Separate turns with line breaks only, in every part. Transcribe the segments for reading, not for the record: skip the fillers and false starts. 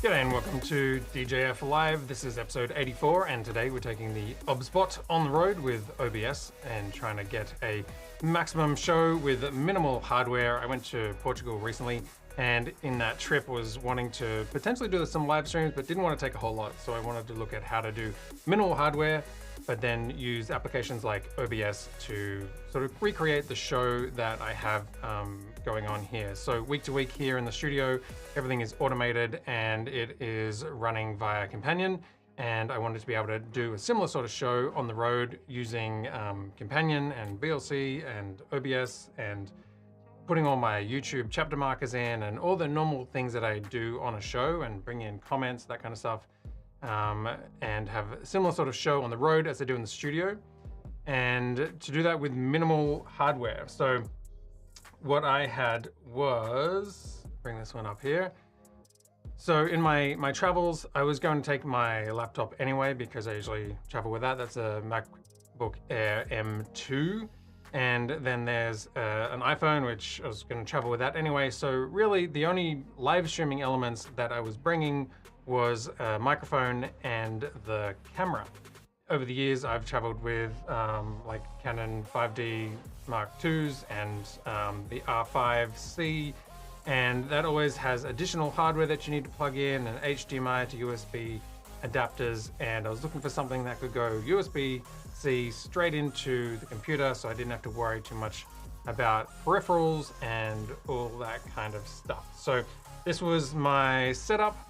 G'day and welcome to DJF Live. This is episode 84 and today we're taking the OBSBOT on the road with OBS and trying to get a maximum show with minimal hardware. I went to Portugal recently and in that trip was wanting to potentially do some live streams but didn't want to take a whole lot, so I wanted to look at how to do minimal hardware but then use applications like OBS to sort of recreate the show that I have going on here. So week to week here in the studio, everything is automated and it is running via Companion, and I wanted to be able to do a similar sort of show on the road using Companion and VLC and OBS and putting all my YouTube chapter markers in and all the normal things that I do on a show and bring in comments, that kind of stuff. And have a similar sort of show on the road as I do in the studio, and to do that with minimal hardware. So what I had was, bring this one up here. So in my travels, I was going to take my laptop anyway because I usually travel with that. That's a MacBook Air M2. And then there's an iPhone, which I was going to travel with that anyway. So really the only live streaming elements that I was bringing was a microphone and the camera. Over the years, I've traveled with like Canon 5D Mark IIs and the R5C, and that always has additional hardware that you need to plug in and HDMI to USB adapters, and I was looking for something that could go USB-C straight into the computer so I didn't have to worry too much about peripherals and all that kind of stuff. So this was my setup.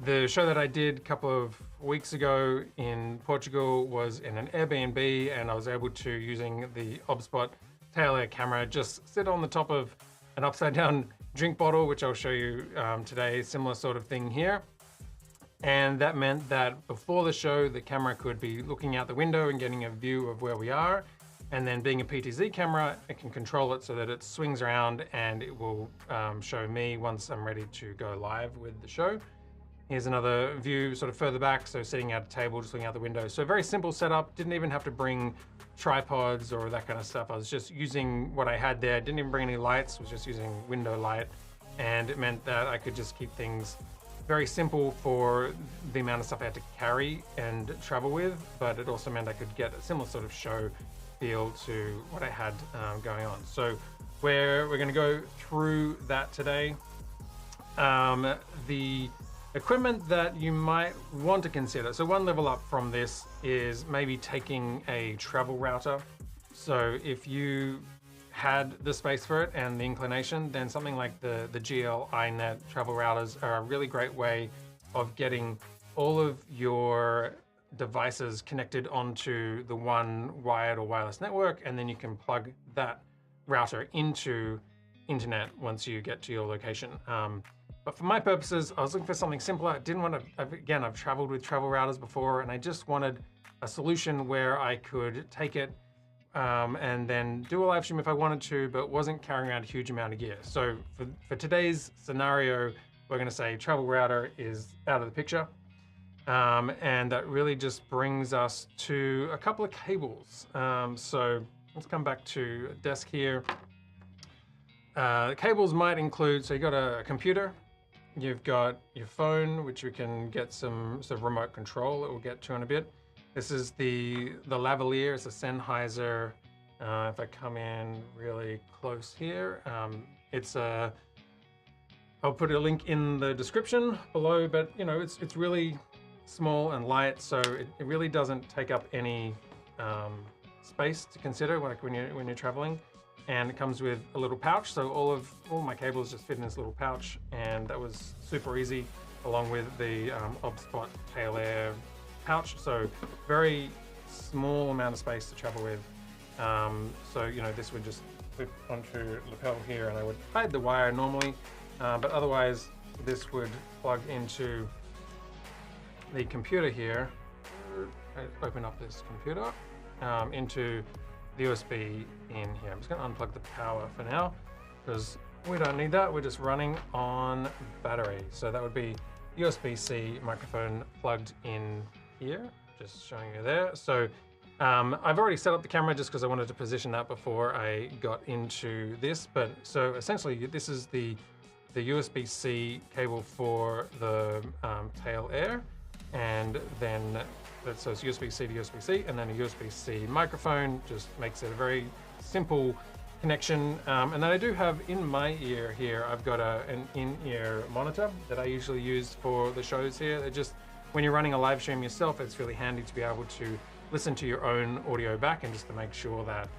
The show that I did a couple of weeks ago in Portugal was in an Airbnb, and I was able to, using the OBSBOT Tail Air camera, just sit on the top of an upside down drink bottle, which I'll show you today, similar sort of thing here. And that meant that before the show, the camera could be looking out the window and getting a view of where we are. And then being a PTZ camera, I can control it so that it swings around and it will show me once I'm ready to go live with the show. Here's another view sort of further back, so sitting at a table, just looking out the window. So very simple setup, didn't even have to bring tripods or that kind of stuff. I was just using what I had there, didn't even bring any lights, was just using window light. And it meant that I could just keep things very simple for the amount of stuff I had to carry and travel with, but it also meant I could get a similar sort of show feel to what I had going on. So we're gonna go through that today. The equipment that you might want to consider. So one level up from this is maybe taking a travel router. So if you had the space for it and the inclination, then something like the GL iNet travel routers are a really great way of getting all of your devices connected onto the one wired or wireless network, and then you can plug that router into internet once you get to your location. But for my purposes, I was looking for something simpler. I didn't want to, again, I've traveled with travel routers before, and I just wanted a solution where I could take it and then do a live stream if I wanted to, but wasn't carrying around a huge amount of gear. So for today's scenario, we're going to say travel router is out of the picture. And that really just brings us to a couple of cables. So let's come back to desk here. Cables might include, so you got a computer, you've got your phone, which you can get some sort of remote control that we'll get to in a bit. This is the lavalier, it's a Sennheiser. If I come in really close here, I'll put a link in the description below, but you know, it's really small and light, so it really doesn't take up any space to consider like when you're traveling. And it comes with a little pouch, so all my cables just fit in this little pouch, and that was super easy, along with the OBSBOT Tail Air pouch. So very small amount of space to travel with. So you know, this would just clip onto the lapel here, and I would hide the wire normally, but otherwise this would plug into the computer here. I open up this computer into the USB in here. I'm just going to unplug the power for now because we don't need that. We're just running on battery. So that would be USB-C microphone plugged in here, just showing you there. So I've already set up the camera just because I wanted to position that before I got into this. But so essentially this is the the USB-C cable for the Tail Air, and then so it's USB-C to USB-C, and then a USB-C microphone. Just makes it a very simple connection. And then I do have in my ear here, I've got an in-ear monitor that I usually use for the shows here. It just, when you're running a live stream yourself, it's really handy to be able to listen to your own audio back, and just to make sure that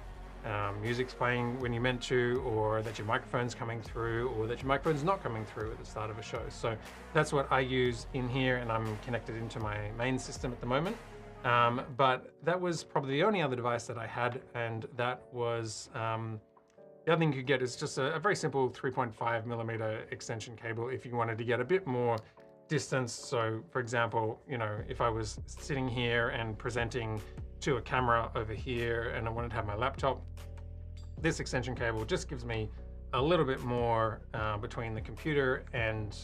music's playing when you're meant to, or that your microphone's coming through, or that your microphone's not coming through at the start of a show. So that's what I use in here, and I'm connected into my main system at the moment. But that was probably the only other device that I had, and that was the other thing you could get is just a very simple 3.5mm extension cable if you wanted to get a bit more distance. So for example, you know, if I was sitting here and presenting to a camera over here and I wanted to have my laptop, this extension cable just gives me a little bit more between the computer and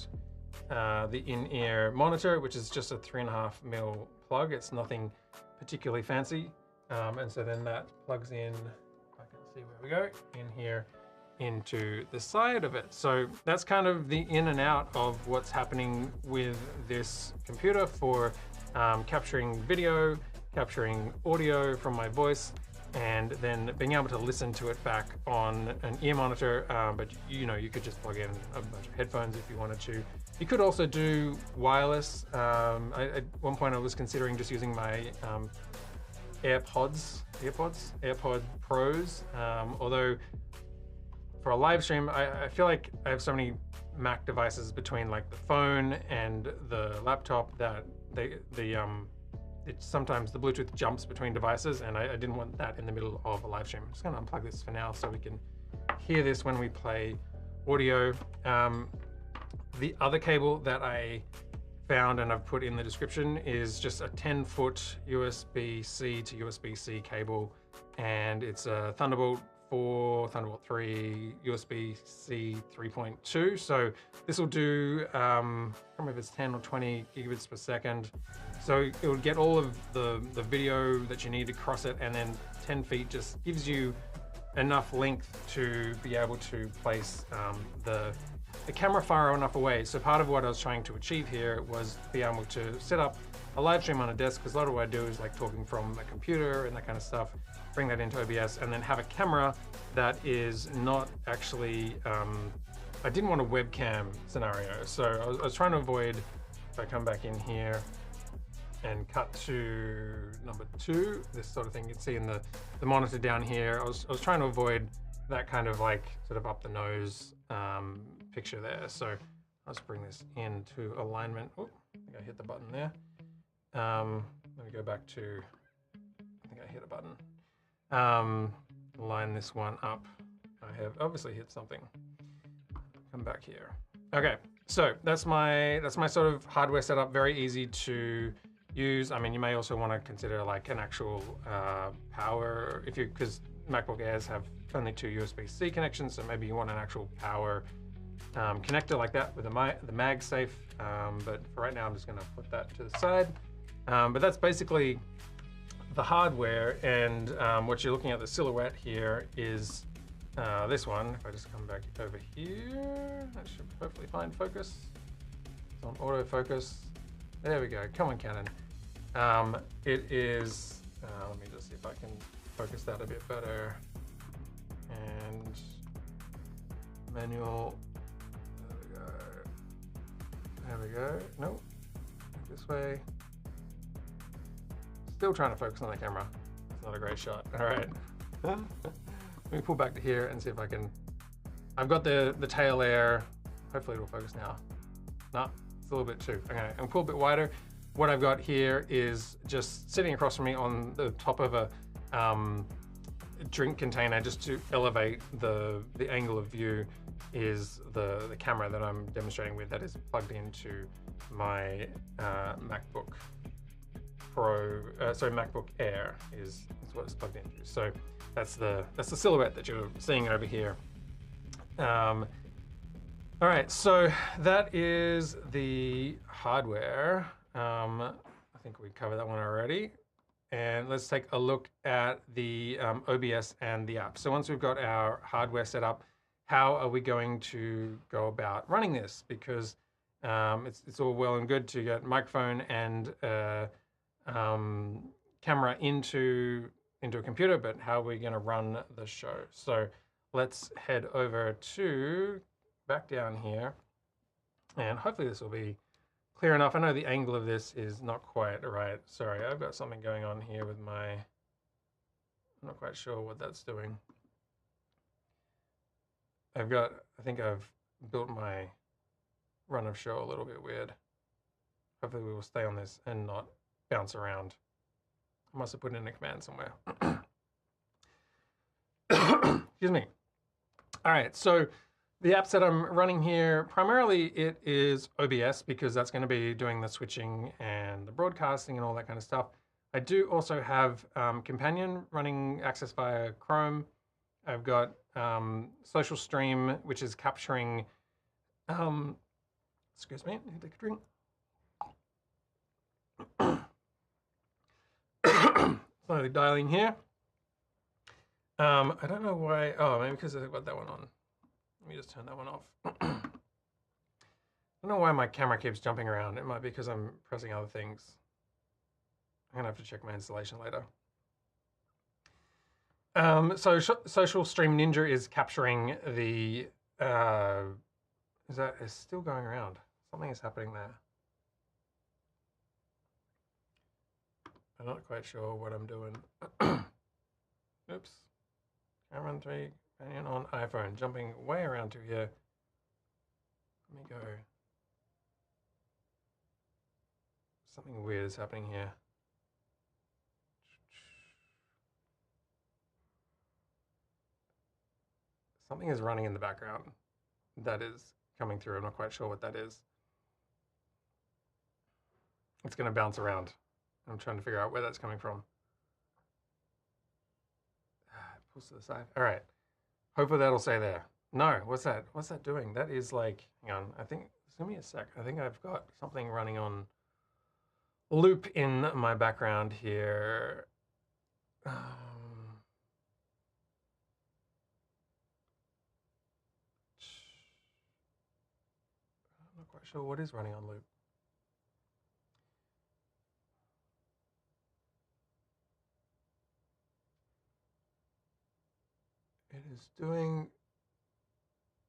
the in-ear monitor, which is just a 3.5mm plug. It's nothing particularly fancy. And so then that plugs in, I can see where we go, in here into the side of it. So that's kind of the in and out of what's happening with this computer for capturing video, capturing audio from my voice, and then being able to listen to it back on an ear monitor. But you know, you could just plug in a bunch of headphones if you wanted to. You could also do wireless. At one point I was considering just using my AirPod Pros, although for a live stream, I feel like I have so many Mac devices between like the phone and the laptop that sometimes the Bluetooth jumps between devices, and I didn't want that in the middle of a live stream. I'm just gonna unplug this for now so we can hear this when we play audio. The other cable that I found and I've put in the description is just a 10-foot USB-C to USB-C cable, and it's a Thunderbolt 4, Thunderbolt 3, USB-C 3.2. So this will do, I can't remember if it's 10 or 20 gigabits per second. So it will get all of the video that you need across it, and then 10 feet just gives you enough length to be able to place the camera far enough away. So part of what I was trying to achieve here was be able to set up a live stream on a desk, because a lot of what I do is like talking from a computer and that kind of stuff, bring that into OBS, and then have a camera that is not actually, I didn't want a webcam scenario. So I was trying to avoid, if I come back in here and cut to number 2, this sort of thing, you can see in the monitor down here, I was trying to avoid that kind of like sort of up the nose picture there. So let's bring this into alignment. Oh, I think I hit the button there. Let me go back to, I think I hit a button. Line this one up. I have obviously hit something. Come back here. Okay, so that's my sort of hardware setup. Very easy to use. I mean, you may also want to consider like an actual power, because MacBook Airs have only 2 USB-C connections, so maybe you want an actual power connector like that with the MagSafe. But for right now, I'm just going to put that to the side. But that's basically the hardware, and what you're looking at, the silhouette here, is this one. If I just come back over here, that should hopefully find focus. It's on autofocus. There we go. Come on, Canon. It is, let me just see if I can focus that a bit better. And manual. There we go. Nope. This way. Still trying to focus on the camera. It's not a great shot. All right. Let me pull back to here and see if I can. I've got the tail air. Hopefully it'll focus now. No, it's a little bit too. Okay, and pull a bit wider. What I've got here is just sitting across from me on the top of a drink container, just to elevate the angle of view, is the camera that I'm demonstrating with, that is plugged into my MacBook Pro, MacBook Air is what it's plugged into. So that's the silhouette that you're seeing over here. All right, so that is the hardware. I think we covered that one already. And let's take a look at the OBS and the app. So once we've got our hardware set up, how are we going to go about running this? Because it's all well and good to get microphone and camera into a computer, but how are we going to run the show? So let's head over to back down here, and hopefully this will be clear enough. I know the angle of this is not quite right. Sorry, I've got something going on here with my, I'm not quite sure what that's doing. I think I've built my run of show a little bit weird. Hopefully we will stay on this and not bounce around. I must have put in a command somewhere. Excuse me. All right, so the apps that I'm running here, primarily it is OBS because that's going to be doing the switching and the broadcasting and all that kind of stuff. I do also have Companion running access via Chrome. I've got Social Stream, which is capturing, excuse me, take a drink. Slowly dialing here. I don't know why, oh, maybe because I've got that one on. Let me just turn that one off. I don't know why my camera keeps jumping around. It might be because I'm pressing other things. I'm gonna have to check my installation later. So Social Stream Ninja is capturing the, is still going around? Something is happening there. I'm not quite sure what I'm doing. Oops. Camera 3, companion on iPhone, jumping way around to here. Let me go. Something weird is happening here. Something is running in the background that is coming through. I'm not quite sure what that is. It's going to bounce around. I'm trying to figure out where that's coming from. Pulls to the side. All right. Hopefully that'll stay there. No, what's that? What's that doing? That is like, hang on. I think, give me a sec. I think I've got something running on loop in my background here. I'm not quite sure what is running on loop. It is doing,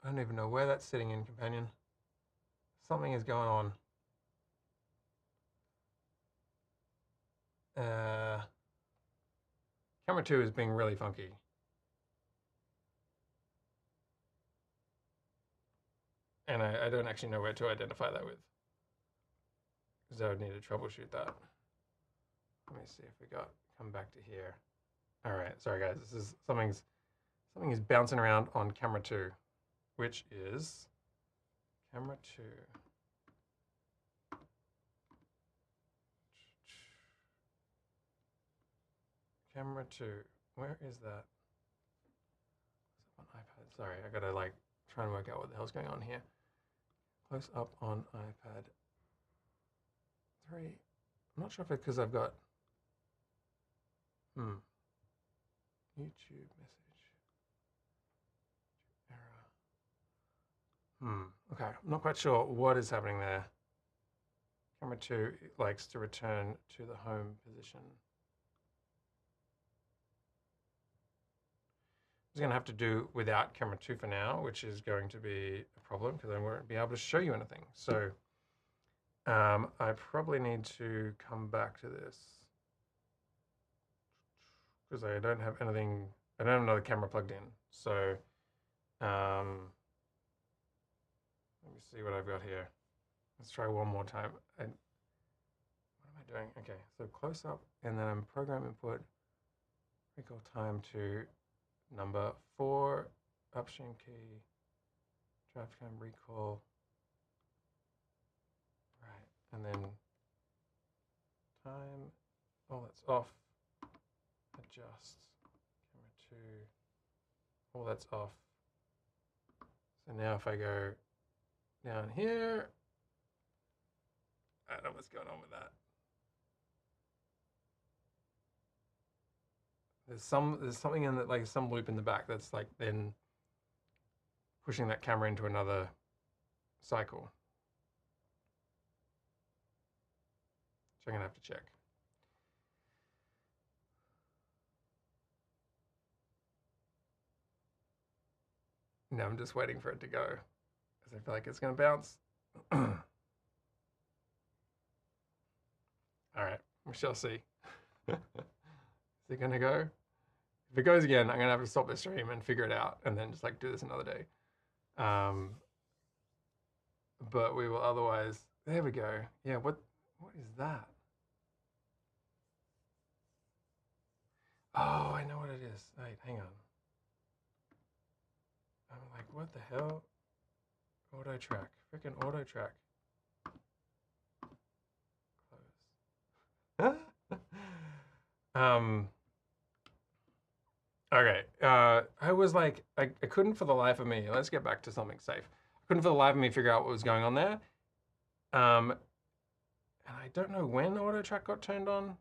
I don't even know where that's sitting in Companion. Something is going on. Camera 2 is being really funky. And I don't actually know where to identify that with, because I would need to troubleshoot that. Let me see if we come back to here. All right, sorry guys, this is something is bouncing around on camera 2, which is camera 2. Camera 2, where is that? On iPad, sorry, I gotta like try and work out what the hell's going on here. Close up on iPad 3. I'm not sure if it's because I've got YouTube message error. Okay, I'm not quite sure what is happening there. Camera 2 likes to return to the home position. I'm going to have to do without camera 2 for now, which is going to be a problem because I won't be able to show you anything. So I probably need to come back to this because I don't have anything, I don't have another camera plugged in. So let me see what I've got here. Let's try one more time. What am I doing? Okay, so close up and then I'm program input, recall time to number 4, upstream key, drive cam recall, right, and then time, oh that's off, adjust, camera 2, oh that's off. So now if I go down here, I don't know what's going on with that. There's something in that, like some loop in the back that's like then pushing that camera into another cycle. So I'm gonna have to check. No, I'm just waiting for it to go because I feel like it's gonna bounce. All right, we shall see. Is it gonna go? If it goes again, I'm gonna have to stop the stream and figure it out and then just like do this another day. But we will otherwise, there we go. Yeah, what is that? Oh, I know what it is. Wait, hang on. I'm like, what the hell? Auto track, freaking auto track. Close. Okay, I was like, I couldn't for the life of me, let's get back to something safe. I couldn't for the life of me figure out what was going on there. And I don't know when auto track got turned on,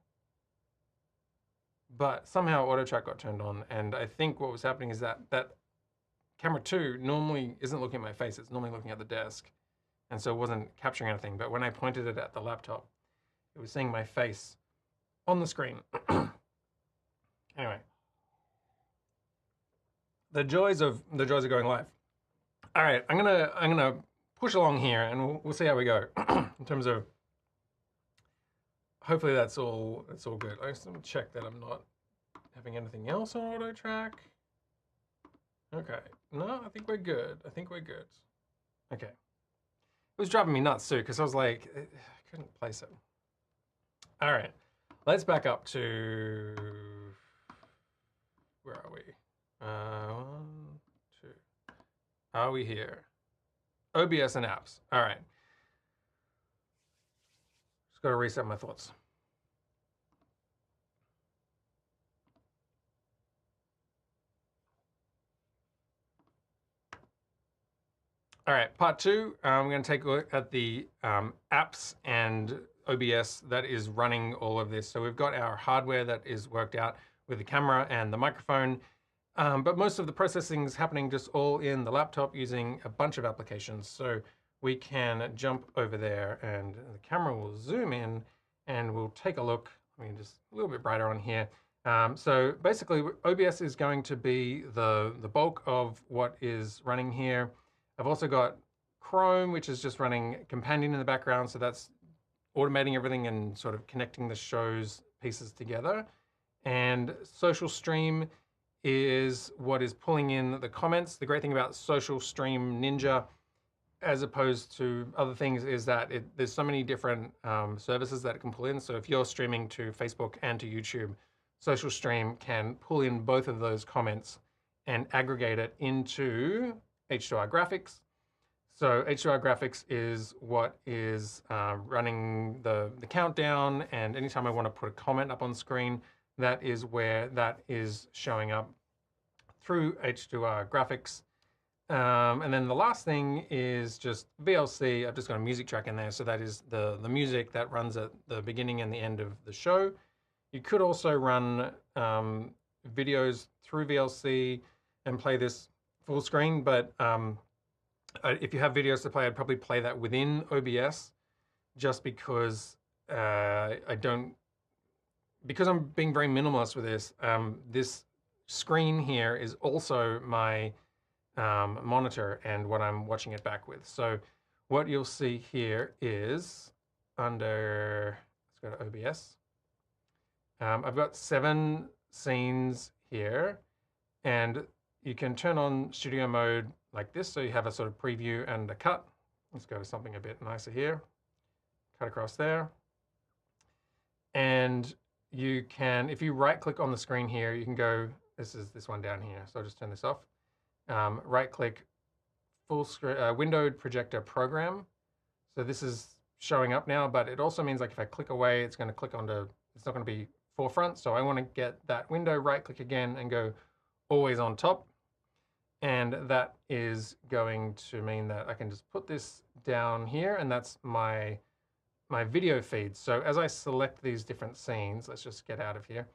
but somehow auto track got turned on. And I think what was happening is that camera 2 normally isn't looking at my face, it's normally looking at the desk. And so it wasn't capturing anything. But when I pointed it at the laptop, it was seeing my face on the screen. Anyway, the joys of going live. All right, I'm gonna push along here, and we'll see how we go in terms of. Hopefully that's all good. I just want to check that I'm not having anything else on auto track. Okay, no, I think we're good. I think we're good. Okay, it was driving me nuts too because I was like, I couldn't place it. All right, let's back up to where are we? 1, 2. Are we here? OBS and apps. All right. Just got to reset my thoughts. All right, part 2, we're going to take a look at the apps and OBS that is running all of this. So we've got our hardware that is worked out with the camera and the microphone, but most of the processing is happening just all in the laptop using a bunch of applications. So we can jump over there and the camera will zoom in and we'll take a look. I mean, just a little bit brighter on here. So basically, OBS is going to be the bulk of what is running here. I've also got Chrome, which is just running Companion in the background. So that's automating everything and sort of connecting the show's pieces together. And Social Stream is what is pulling in the comments. The great thing about Social Stream Ninja, as opposed to other things, is that there's so many different services that it can pull in. So if you're streaming to Facebook and to YouTube, Social Stream can pull in both of those comments and aggregate it into H2R graphics. So H2R graphics is what is running the countdown, and anytime I want to put a comment up on screen, that is where that is showing up through H2R graphics. And then the last thing is just VLC. I've just got a music track in there, so that is the music that runs at the beginning and the end of the show. You could also run videos through VLC and play this full screen, but if you have videos to play, I'd probably play that within OBS, just because because I'm being very minimalist with this. This screen here is also my monitor and what I'm watching it back with. So what you'll see here is under, let's go to OBS. I've got 7 scenes here, and you can turn on studio mode like this, so you have a sort of preview and a cut. Let's go to something a bit nicer here. Cut across there. And you can, if you right click on the screen here, you can go, this is this one down here, so I'll just turn this off. Right click, full screen, windowed projector program. So this is showing up now, but it also means like if I click away, it's going to click onto, it's not going to be forefront. So I want to get that window, right click again and go always on top. And that is going to mean that I can just put this down here, and that's my video feed. So as I select these different scenes, let's just get out of here.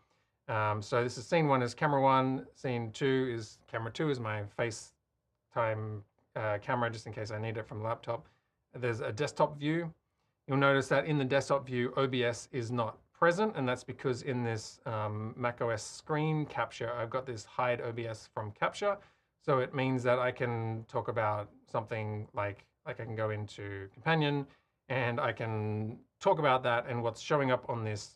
So this is scene 1 is camera 1, scene 2 is camera 2 is my FaceTime camera just in case I need it from the laptop. There's a desktop view. You'll notice that in the desktop view, OBS is not present, and that's because in this macOS screen capture, I've got this hide OBS from capture. So it means that I can talk about something like I can go into Companion and I can talk about that, and what's showing up on this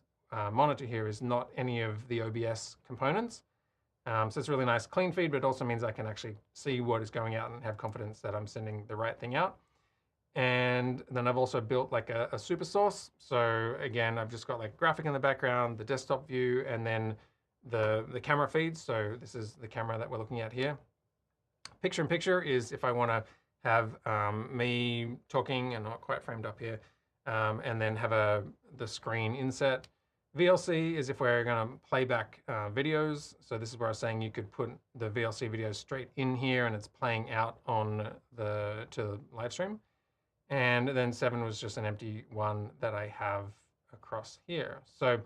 monitor here is not any of the OBS components. So it's a really nice clean feed, but it also means I can actually see what is going out and have confidence that I'm sending the right thing out. And then I've also built like a super source. So again, I've just got like graphic in the background, the desktop view, and then the camera feeds. So this is the camera that we're looking at here. Picture in picture is if I want to have me talking and not quite framed up here, and then have the screen inset. VLC is if we're going to play back videos. So this is where I was saying you could put the VLC videos straight in here and it's playing out on to the live stream. And then 7 was just an empty one that I have across here. So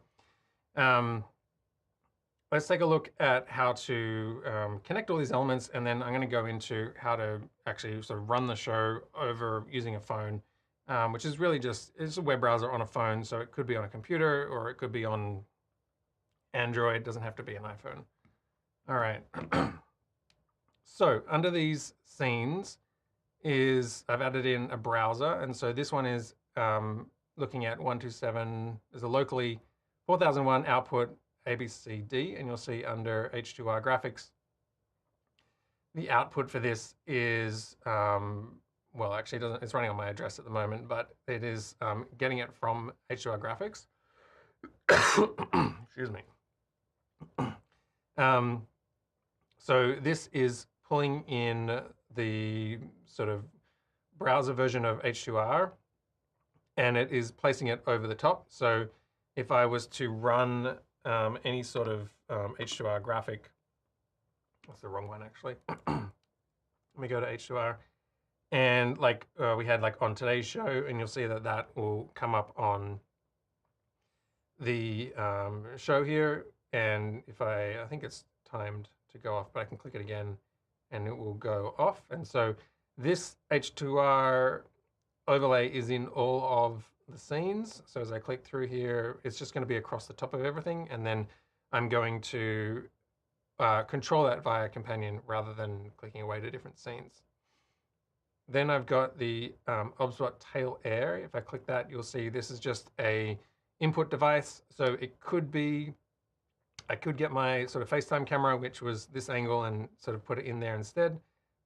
let's take a look at how to connect all these elements, and then I'm going to go into how to actually sort of run the show over using a phone, which is really just, it's a web browser on a phone, so it could be on a computer or it could be on Android. It doesn't have to be an iPhone. All right. So under these scenes is I've added in a browser, and so this one is looking at 127. There's a locally 4001 output ABCD, and you'll see under H2R graphics, the output for this is, well, actually it's running on my address at the moment, but it is getting it from H2R graphics. Excuse me. So this is pulling in the sort of browser version of H2R, and it is placing it over the top. So if I was to run any sort of H2R graphic, that's the wrong one actually. Let me go to H2R, and like we had like on today's show, and you'll see that that will come up on the show here. And if I think it's timed to go off, but I can click it again and it will go off. And so this H2R overlay is in all of the scenes. So as I click through here, it's just going to be across the top of everything, and then I'm going to control that via Companion rather than clicking away to different scenes. Then I've got the OBSBOT Tail Air. If I click that, you'll see this is just a input device. So it could be, I could get my sort of FaceTime camera, which was this angle, and sort of put it in there instead.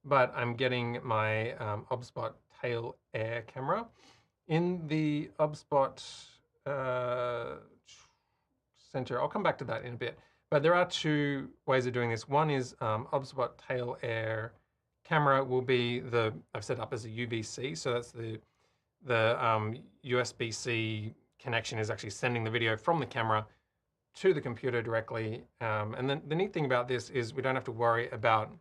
But I'm getting my OBSBOT Tail Air camera. In the OBSBOT center, I'll come back to that in a bit. But there are two ways of doing this. One is OBSBOT Tail Air camera will be I've set up as a UVC. So that's the USB-C connection is actually sending the video from the camera to the computer directly. And then the neat thing about this is we don't have to worry about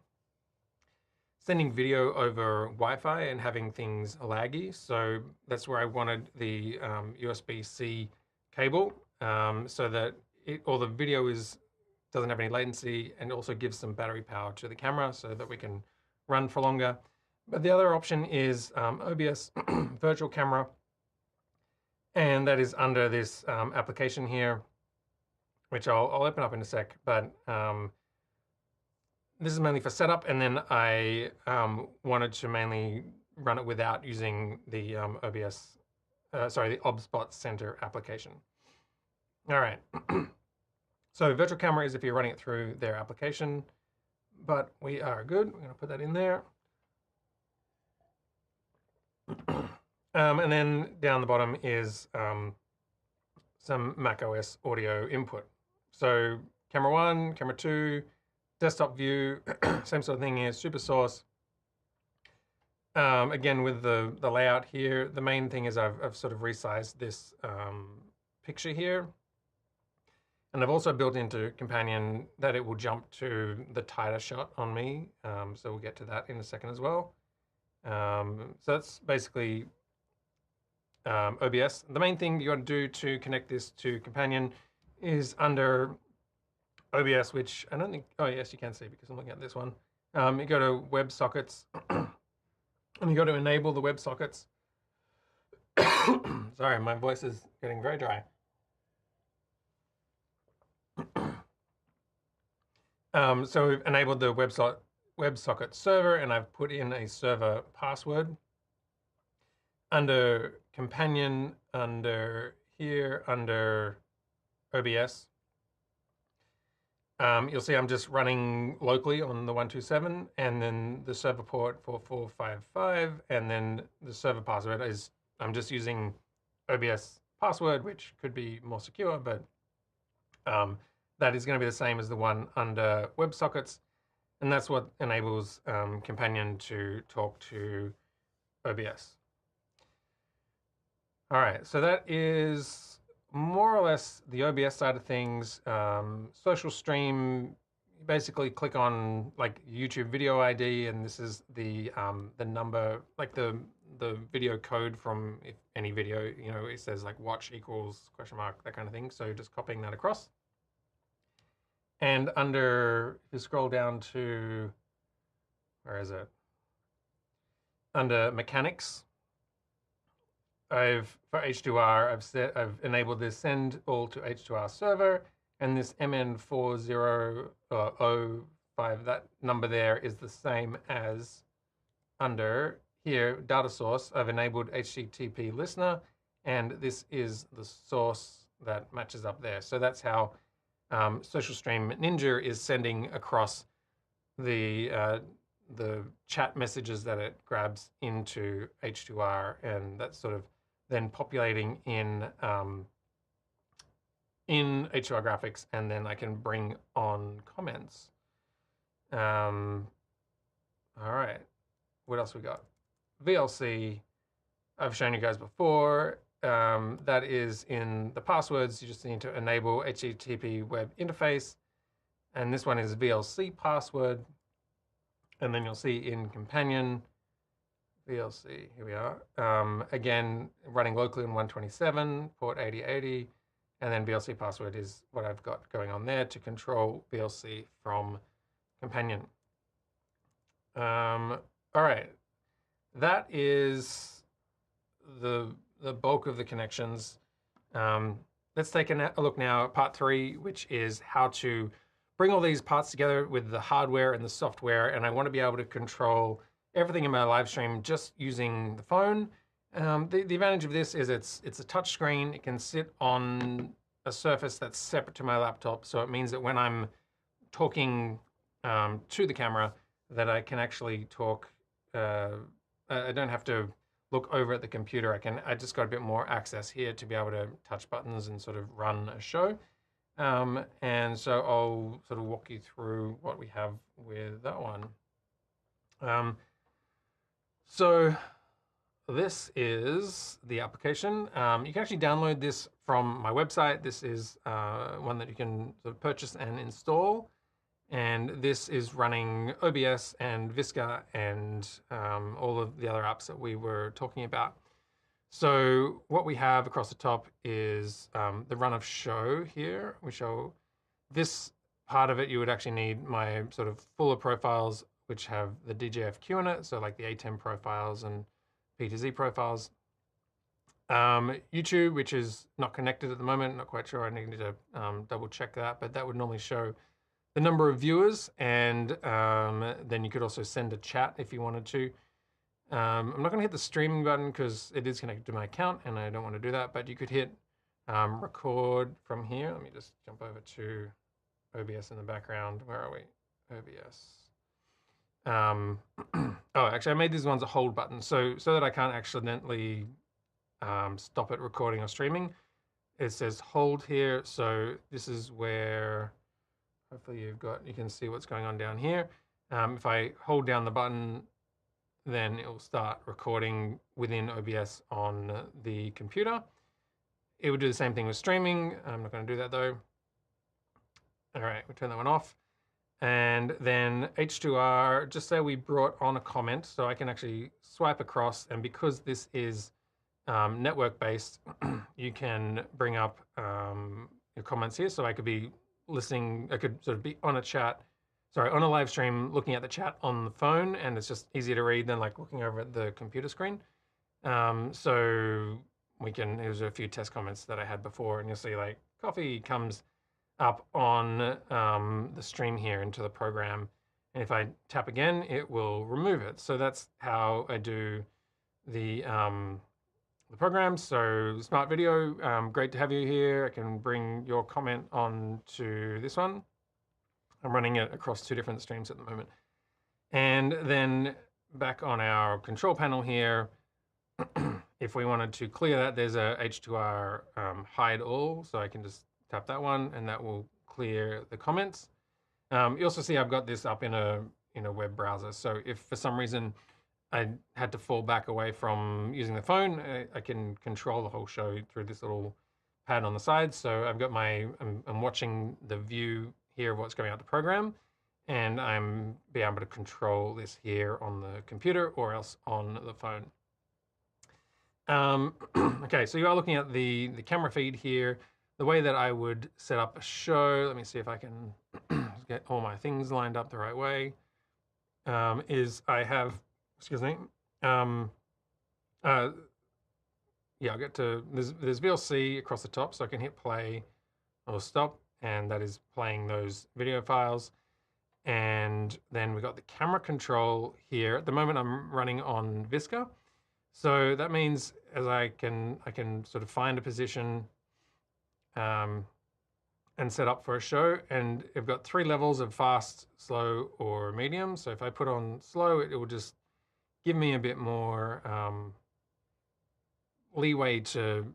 sending video over Wi-Fi and having things laggy. So that's where I wanted the USB-C cable, so that all the video doesn't have any latency, and also gives some battery power to the camera so that we can run for longer. But the other option is OBS virtual camera, and that is under this application here, which I'll open up in a sec. But this is mainly for setup, and then I wanted to mainly run it without using the the OBSBOT Center application. All right. So virtual camera is if you're running it through their application, but we are good. We're going to put that in there. And then down the bottom is some macOS audio input. So camera 1, camera 2, desktop view, same sort of thing here, super source. Again, with the layout here, the main thing is I've sort of resized this picture here. And I've also built into Companion that it will jump to the tighter shot on me. So we'll get to that in a second as well. So that's basically OBS. The main thing you got to do to connect this to Companion is under OBS, which I don't think, oh yes, you can see because I'm looking at this one. You go to WebSockets, And you got to enable the WebSockets. Sorry, my voice is getting very dry. So we've enabled the WebSocket server, and I've put in a server password. Under companion, under here, under OBS, you'll see I'm just running locally on the 127, and then the server port 4455, and then the server password is, I'm just using OBS password, which could be more secure, but that is going to be the same as the one under WebSockets, and that's what enables Companion to talk to OBS. All right, so that is more or less the OBS side of things. Social stream, you basically click on like YouTube video ID, and this is the number, like the video code from if any video, you know, it says like watch equals question mark, that kind of thing. So just copying that across. And under, if you scroll down to, where is it? Under mechanics, for H2R, I've enabled this send all to H2R server, and this MN4005, that number there is the same as under here, data source. I've enabled HTTP listener, and this is the source that matches up there. So that's how Social Stream Ninja is sending across the chat messages that it grabs into H2R, and that's sort of then populating in H2R graphics, and then I can bring on comments. All right, what else we got? VLC, I've shown you guys before. That is in the passwords. You just need to enable HTTP web interface, and this one is VLC password. And then you'll see in Companion, VLC, here we are. Again, running locally on 127, port 8080, and then VLC password is what I've got going on there to control VLC from Companion. All right, that is the bulk of the connections. Let's take a look now at part 3, which is how to bring all these parts together with the hardware and the software, and I want to be able to control everything in my live stream just using the phone. The advantage of this is it's a touch screen. It can sit on a surface that's separate to my laptop, so it means that when I'm talking to the camera, that I can actually talk. I don't have to look over at the computer. I just got a bit more access here to be able to touch buttons and sort of run a show. And so I'll sort of walk you through what we have with that one. So this is the application. You can actually download this from my website. This is one that you can sort of purchase and install. And this is running OBS and Visca and all of the other apps that we were talking about. So what we have across the top is the run of show here. We show this part of it. You would actually need my sort of fuller profiles, which have the DJFQ in it. So like the A10 profiles and PTZ profiles. YouTube, which is not connected at the moment. Not quite sure. I need to double check that, but that would normally show the number of viewers. And then you could also send a chat if you wanted to. I'm not going to hit the streaming button because it is connected to my account and I don't want to do that, but you could hit record from here. Let me just jump over to OBS in the background. Where are we? OBS. Oh, actually I made these ones a hold button so that I can't accidentally stop it recording or streaming. It says hold here. So this is where hopefully you can see what's going on down here. If I hold down the button, then it will start recording within OBS on the computer. It would do the same thing with streaming. I'm not going to do that though. All right, we'll turn that one off. And then H2R, just say we brought on a comment, so I can actually swipe across, and because this is network-based, you can bring up your comments here. So I could be listening, I could sort of be on a chat sorry, on a live stream, looking at the chat on the phone, and it's just easier to read than like looking over at the computer screen. So we can, there's a few test comments that I had before, and you'll see like coffee comes up on the stream here into the program. And if I tap again, it will remove it. So that's how I do the program. So Smart Video, great to have you here. I can bring your comment on to this one. I'm running it across 2 different streams at the moment. And then back on our control panel here, if we wanted to clear that, there's a H2R hide all. So I can just tap that one and that will clear the comments. You also see I've got this up in a web browser. So if for some reason I had to fall back away from using the phone, I can control the whole show through this little pad on the side. So I've got I'm watching the view here of what's going out the program, and I'm be able to control this here on the computer or else on the phone. Okay, so you are looking at the camera feed here. The way that I would set up a show, let me see if I can get all my things lined up the right way, is I have, excuse me, yeah, I'll get to, there's VLC across the top, so I can hit play or stop, and that is playing those video files. And then we've got the camera control here. At the moment, I'm running on Visca. So that means as I can sort of find a position and set up for a show. And I've got 3 levels of fast, slow, or medium. So if I put on slow, it will just give me a bit more leeway to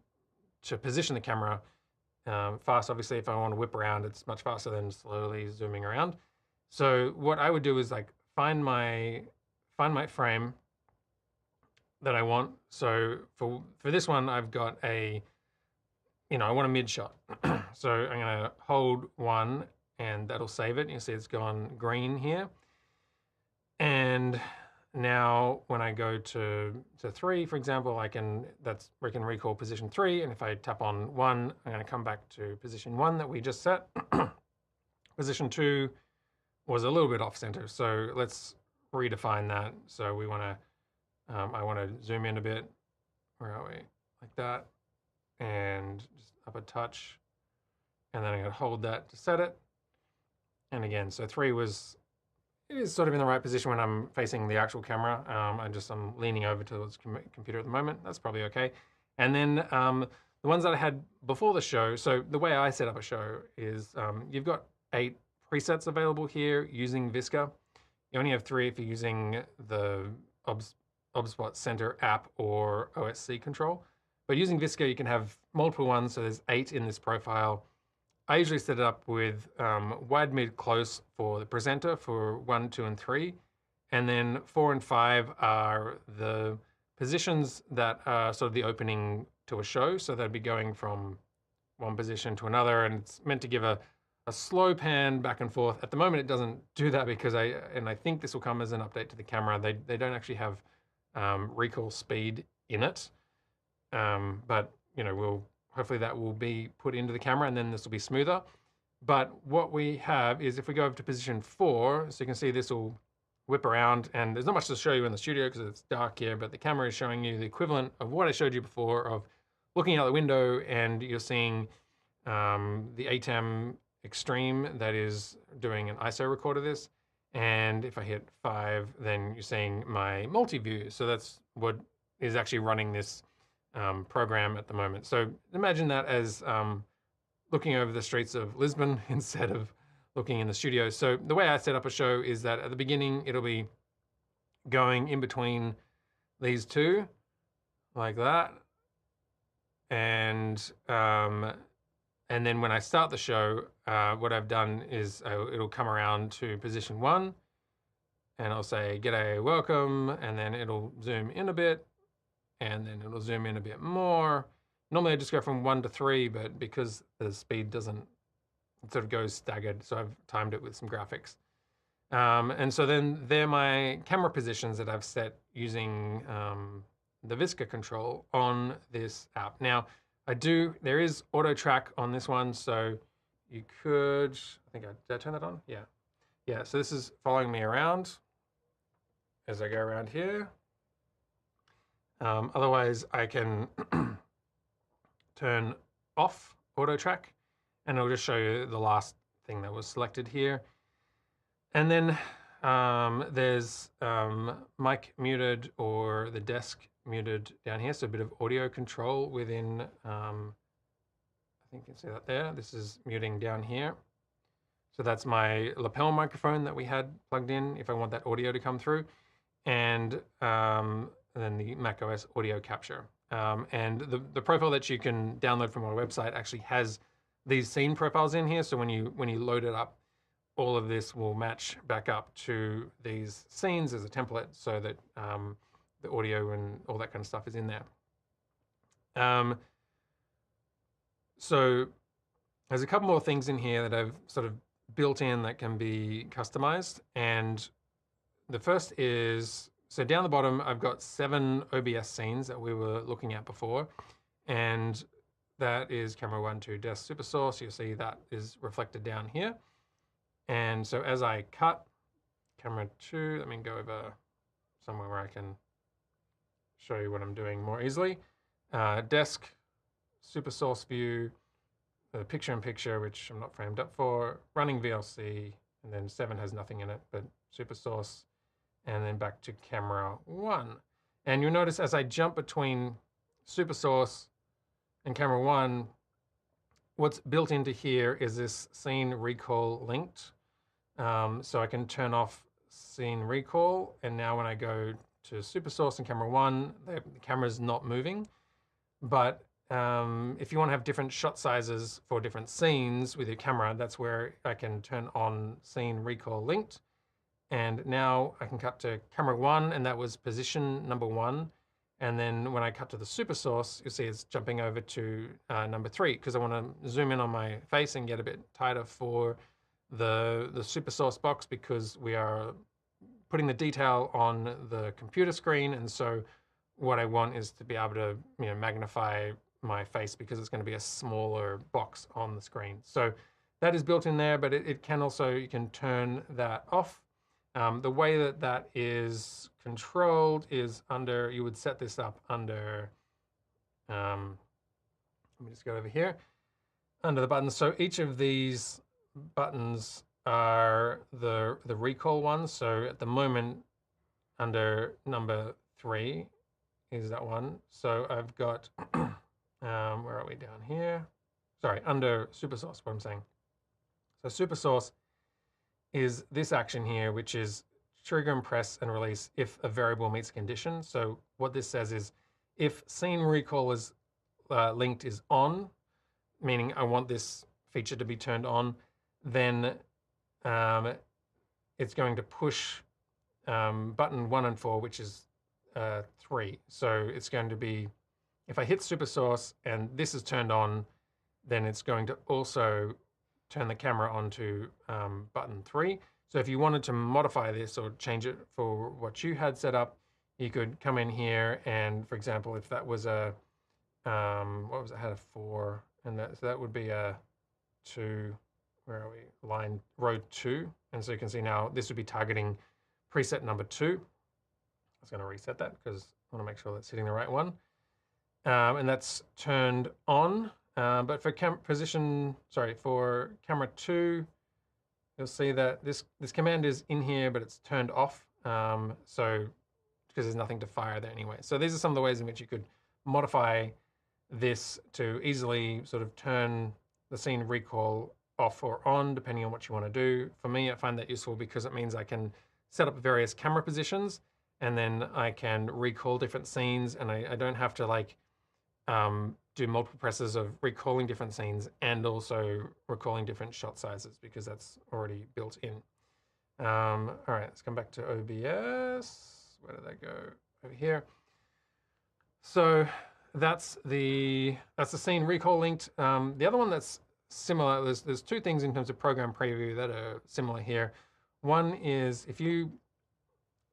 position the camera. Fast, obviously, if I want to whip around, it's much faster than slowly zooming around. So what I would do is like find my frame that I want. So for this one, I've got I want a mid shot. So I'm gonna hold 1 and that'll save it. You see it's gone green here. And now when I go to 3, for example, we can recall position 3. And if I tap on 1, I'm gonna come back to position 1 that we just set. Position 2 was a little bit off center. So let's redefine that. So we wanna, I wanna zoom in a bit. Where are we? Like that. And just up a touch. And then I'm gonna hold that to set it. And again, so 3 it is sort of in the right position when I'm facing the actual camera. I'm leaning over towards the computer at the moment. That's probably okay. And then the ones that I had before the show, so the way I set up a show is you've got 8 presets available here using Visca. You only have 3 if you're using the OBSBOT Center app or OSC control. But using Visca, you can have multiple ones, so there's 8 in this profile. I usually set it up with wide, mid, close for the presenter for 1, 2, and 3. And then 4 and 5 are the positions that are sort of the opening to a show. So they'd be going from one position to another, and it's meant to give a slow pan back and forth. At the moment, it doesn't do that because I think this will come as an update to the camera. They don't actually have recall speed in it. But hopefully that will be put into the camera and then this will be smoother. But what we have is if we go over to position 4, so you can see this will whip around, and there's not much to show you in the studio because it's dark here, but the camera is showing you the equivalent of what I showed you before of looking out the window, and you're seeing the ATEM Extreme that is doing an ISO record of this. And if I hit 5, then you're seeing my multi-view. So that's what is actually running this program at the moment. So imagine that as looking over the streets of Lisbon instead of looking in the studio. So the way I set up a show is that at the beginning, it'll be going in between these 2, like that. And then when I start the show, what I've done is it'll come around to position 1, and I'll say, "G'day, welcome," and then it'll zoom in a bit, and then it'll zoom in a bit more. Normally I just go from 1 to 3, but because the speed doesn't, it sort of goes staggered, so I've timed it with some graphics. And so then they're my camera positions that I've set using the Visca control on this app. Now, there is auto track on this one, so you could, did I turn that on? Yeah. yeah, so this is following me around as I go around here. Otherwise, I can turn off auto track, and it'll just show you the last thing that was selected here. And then there's mic muted or the desk muted down here, so a bit of audio control within, I think you can see that there. This is muting down here. So that's my lapel microphone that we had plugged in if I want that audio to come through. And then the macOS audio capture. And the profile that you can download from our website actually has these scene profiles in here. So when you load it up, all of this will match back up to these scenes as a template, so that the audio and all that kind of stuff is in there. So there's a couple more things in here that I've sort of built in that can be customized. And the first is, so down the bottom, I've got 7 OBS scenes that we were looking at before. And that is camera 1, 2, desk, super source. You'll see that is reflected down here. And so as I cut camera 2, let me go over somewhere where I can show you what I'm doing more easily. Desk, super source view, the picture-in-picture, which I'm not framed up for, running VLC, and then 7 has nothing in it, but super source, and then back to camera 1. And you'll notice as I jump between super source and camera 1, what's built into here is this scene recall linked. So I can turn off scene recall, and now when I go to super source and camera 1, the camera's not moving. But if you want to have different shot sizes for different scenes with your camera, that's where I can turn on scene recall linked. And now I can cut to camera 1, and that was position number 1. And then when I cut to the super source, you'll see it's jumping over to number 3, because I want to zoom in on my face and get a bit tighter for the super source box, because we are putting the detail on the computer screen. And so what I want is to be able to magnify my face, because it's going to be a smaller box on the screen. So that is built in there, but it can also, you can turn that off. The way that that is controlled is under, you would set this up under, let me just go over here, under the buttons. So each of these buttons are the recall ones. So at the moment, under number 3 is that one. So I've got, where are we down here? Sorry, under super source, what I'm saying. So super source is this action here, which is trigger and press and release if a variable meets a condition. So what this says is, if scene recall is linked is on, meaning I want this feature to be turned on, then it's going to push button 1 and 4, which is 3. So it's going to be, if I hit super source and this is turned on, then it's going to also turn the camera onto button 3. So if you wanted to modify this or change it for what you had set up, you could come in here and, for example, if that was a, what was it, had a 4, and so that would be a 2, where are we, row 2. And so you can see now this would be targeting preset number 2. I was going to reset that because I want to make sure that's hitting the right one. And that's turned on. But for for camera 2, you'll see that this command is in here, but it's turned off. So because there's nothing to fire there anyway. So these are some of the ways in which you could modify this to easily sort of turn the scene recall off or on, depending on what you want to do. For me, I find that useful because it means I can set up various camera positions, and then I can recall different scenes, and I don't have to like do multiple presses of recalling different scenes and also recalling different shot sizes, because that's already built in. All right, let's come back to OBS. Where did that go? Over here. So that's the scene recall linked. The other one that's similar, there's 2 things in terms of program preview that are similar here. One is if you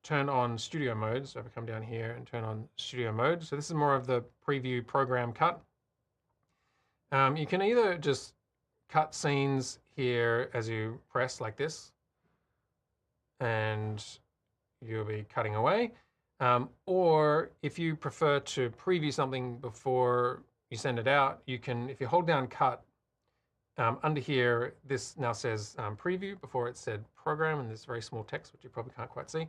turn on studio mode, so if I come down here and turn on studio mode, so this is more of the preview program cut. You can either just cut scenes here as you press like this, and you'll be cutting away. Or if you prefer to preview something before you send it out, you can, if you hold down cut, under here, this now says preview. Before it said program, and this very small text, which you probably can't quite see.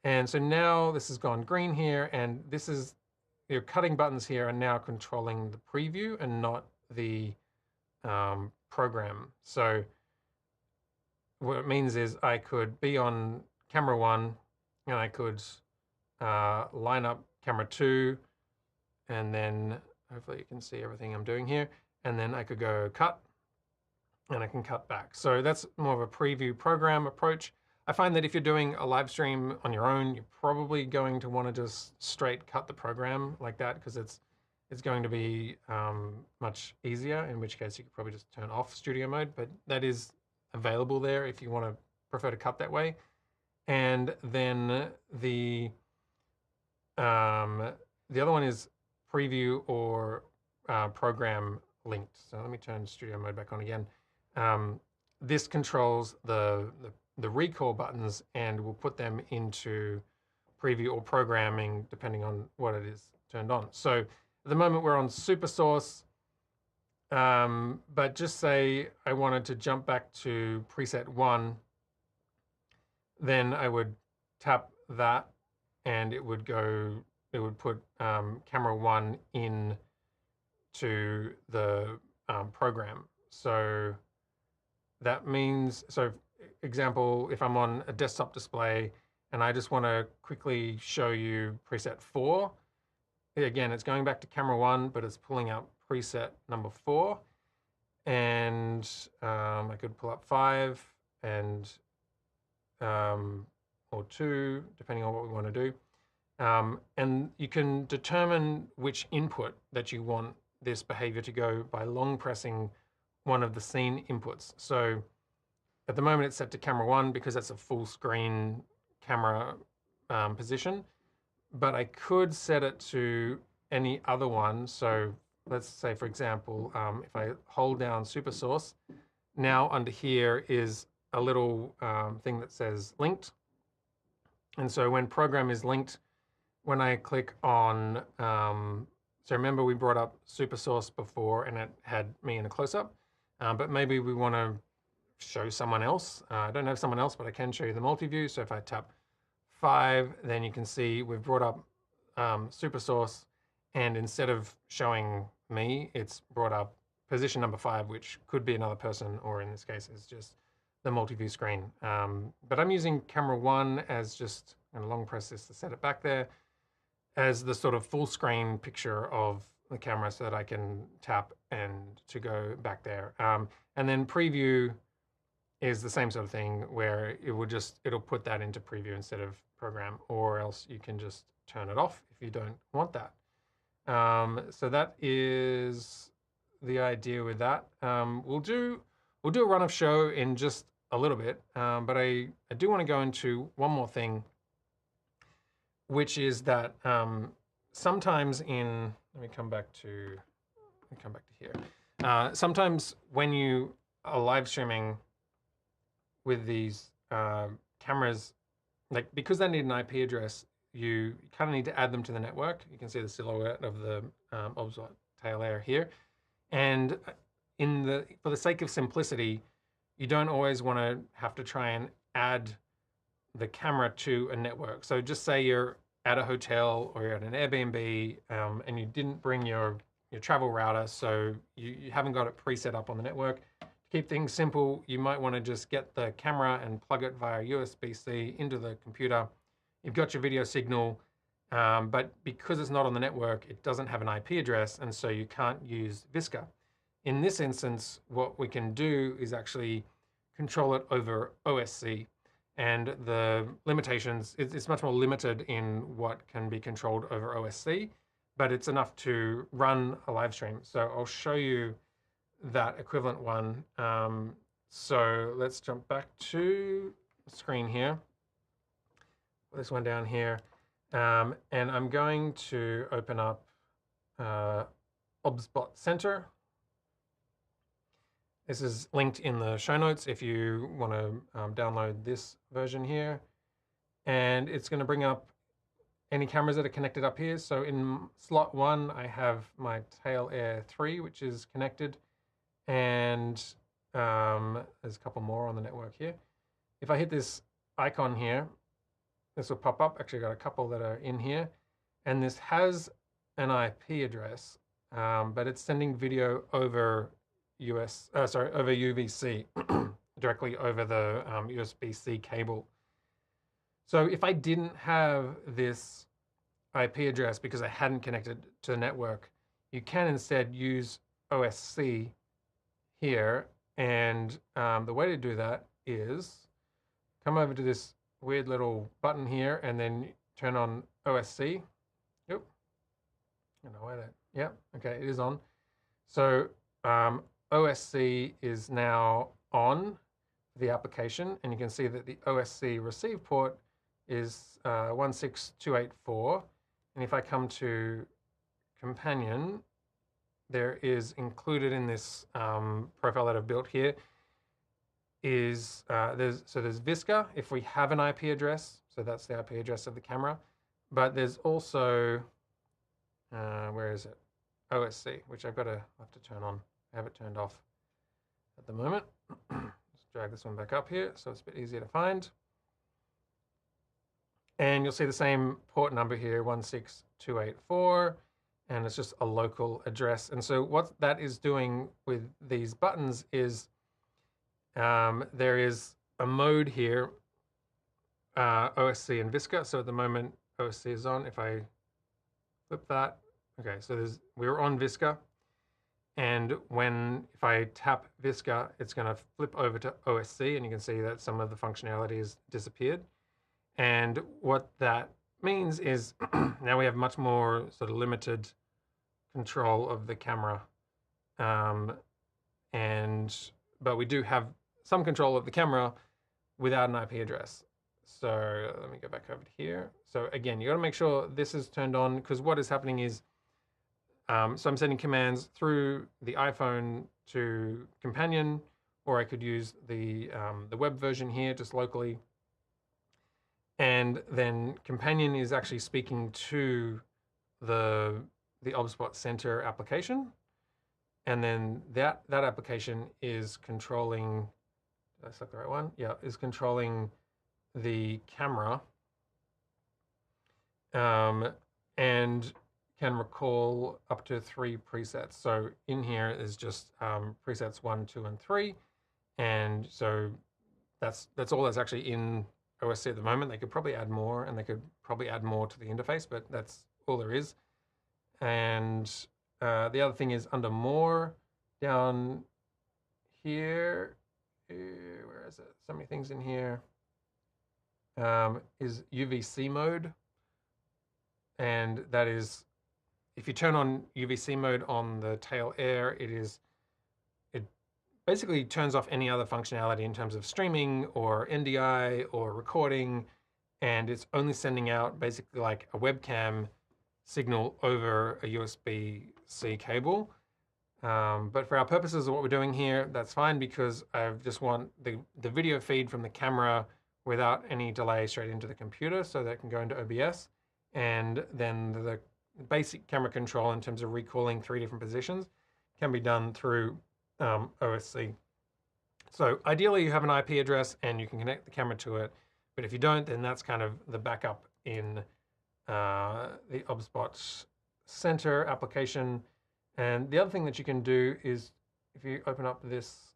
And so now this has gone green here, and this is, your cutting buttons here are now controlling the preview and not the program. So what it means is I could be on camera 1, and I could line up camera 2, and then hopefully you can see everything I'm doing here. And then I could go cut, and I can cut back. So that's more of a preview program approach. I find that if you're doing a live stream on your own, you're probably going to want to just straight cut the program like that, because it's going to be much easier, in which case you could probably just turn off studio mode, but that is available there if you want to prefer to cut that way. And then the other one is preview or program linked. So let me turn studio mode back on again. This controls the recall buttons and will put them into preview or programming depending on what it is turned on. So at the moment we're on super source, but just say I wanted to jump back to preset 1, then I would tap that and it would put camera 1 in to the program. So that means, so example, if I'm on a desktop display and I just want to quickly show you preset 4, again, it's going back to camera 1, but it's pulling out preset number 4. And I could pull up 5 and or 2, depending on what we want to do. And you can determine which input that you want this behavior to go by long pressing one of the scene inputs. So at the moment it's set to camera 1 because that's a full screen camera position, but I could set it to any other one. So let's say, for example, if I hold down super source, now under here is a little thing that says linked. And so when program is linked, when I click on, so remember we brought up super source before and it had me in a close-up, but maybe we want to show someone else. I don't have someone else, but I can show you the multi-view. So if I tap 5, then you can see we've brought up super source, and instead of showing me, it's brought up position number 5, which could be another person, or in this case is just the multi-view screen. But I'm using camera 1 as just, I'm gonna long press this to set it back there, as the sort of full screen picture of the camera so that I can tap and to go back there. And then preview is the same sort of thing where it will just, it'll put that into preview instead of program, or else you can just turn it off if you don't want that. So that is the idea with that. We'll do a run of show in just a little bit, but I do want to go into one more thing, which is that sometimes in, let me come back to here. Sometimes when you are live streaming with these cameras, like because they need an IP address, you kind of need to add them to the network. You can see the silhouette of the OBSBOT Tail Air here. And for the sake of simplicity, you don't always want to have to try and add the camera to a network. So just say you're at a hotel or you're at an Airbnb and you didn't bring your travel router, so you haven't got it preset up on the network. To keep things simple, you might want to just get the camera and plug it via USB-C into the computer. You've got your video signal, but because it's not on the network, it doesn't have an IP address, and so you can't use Visca. In this instance, what we can do is actually control it over OSC, and the limitations, it's much more limited in what can be controlled over OSC, but it's enough to run a live stream. So I'll show you that equivalent one. So let's jump back to the screen here. This one down here, and I'm going to open up OBSBOT Center. This is linked in the show notes if you want to download this version here. And it's going to bring up any cameras that are connected up here. So in slot 1, I have my Tail Air 3, which is connected. And there's a couple more on the network here. If I hit this icon here, this will pop up. Actually, I got a couple that are in here. And this has an IP address, but it's sending video over over UVC, directly over the USB-C cable. So if I didn't have this IP address because I hadn't connected to the network, you can instead use OSC here. And the way to do that is come over to this weird little button here and then turn on OSC. Yep. I don't know why that. Yep. Okay, it is on. So OSC is now on the application, and you can see that the OSC receive port is 16284. And if I come to companion, there is included in this profile that I've built here is there's Visca if we have an IP address, so that's the IP address of the camera. But there's also where is it? OSC, which I've to turn on. I have it turned off at the moment. Let's drag this one back up here so it's a bit easier to find. And you'll see the same port number here, 16284, and it's just a local address. And so what that is doing with these buttons is there is a mode here, OSC and Visca. So at the moment, OSC is on. If I flip that, okay, so we're on Visca. And if I tap Visca, it's going to flip over to OSC, and you can see that some of the functionality has disappeared. And what that means is now we have much more sort of limited control of the camera. But we do have some control of the camera without an IP address. So let me go back over to here. So again, you got to make sure this is turned on, because what is happening is, so I'm sending commands through the iPhone to Companion, or I could use the web version here just locally. And then Companion is actually speaking to the OBSBOT Center application. And then that application is controlling, did I select the right one? Yeah, is controlling the camera and can recall up to 3 presets. So in here is just presets 1, 2, and 3. And so that's all that's actually in OSC at the moment. They could probably add more, and they could probably add more to the interface, but that's all there is. And the other thing is under more down here, where is it? So many things in here, is UVC mode. And that is, if you turn on UVC mode on the Tail Air, it basically turns off any other functionality in terms of streaming or NDI or recording, and it's only sending out basically like a webcam signal over a USB-C cable. But for our purposes of what we're doing here, that's fine, because I just want the video feed from the camera without any delay straight into the computer, so that it can go into OBS. And then the basic camera control in terms of recalling 3 different positions can be done through OSC. So ideally you have an IP address and you can connect the camera to it, but if you don't, then that's kind of the backup in the OBSBOT Center application. And the other thing that you can do is, if you open up this,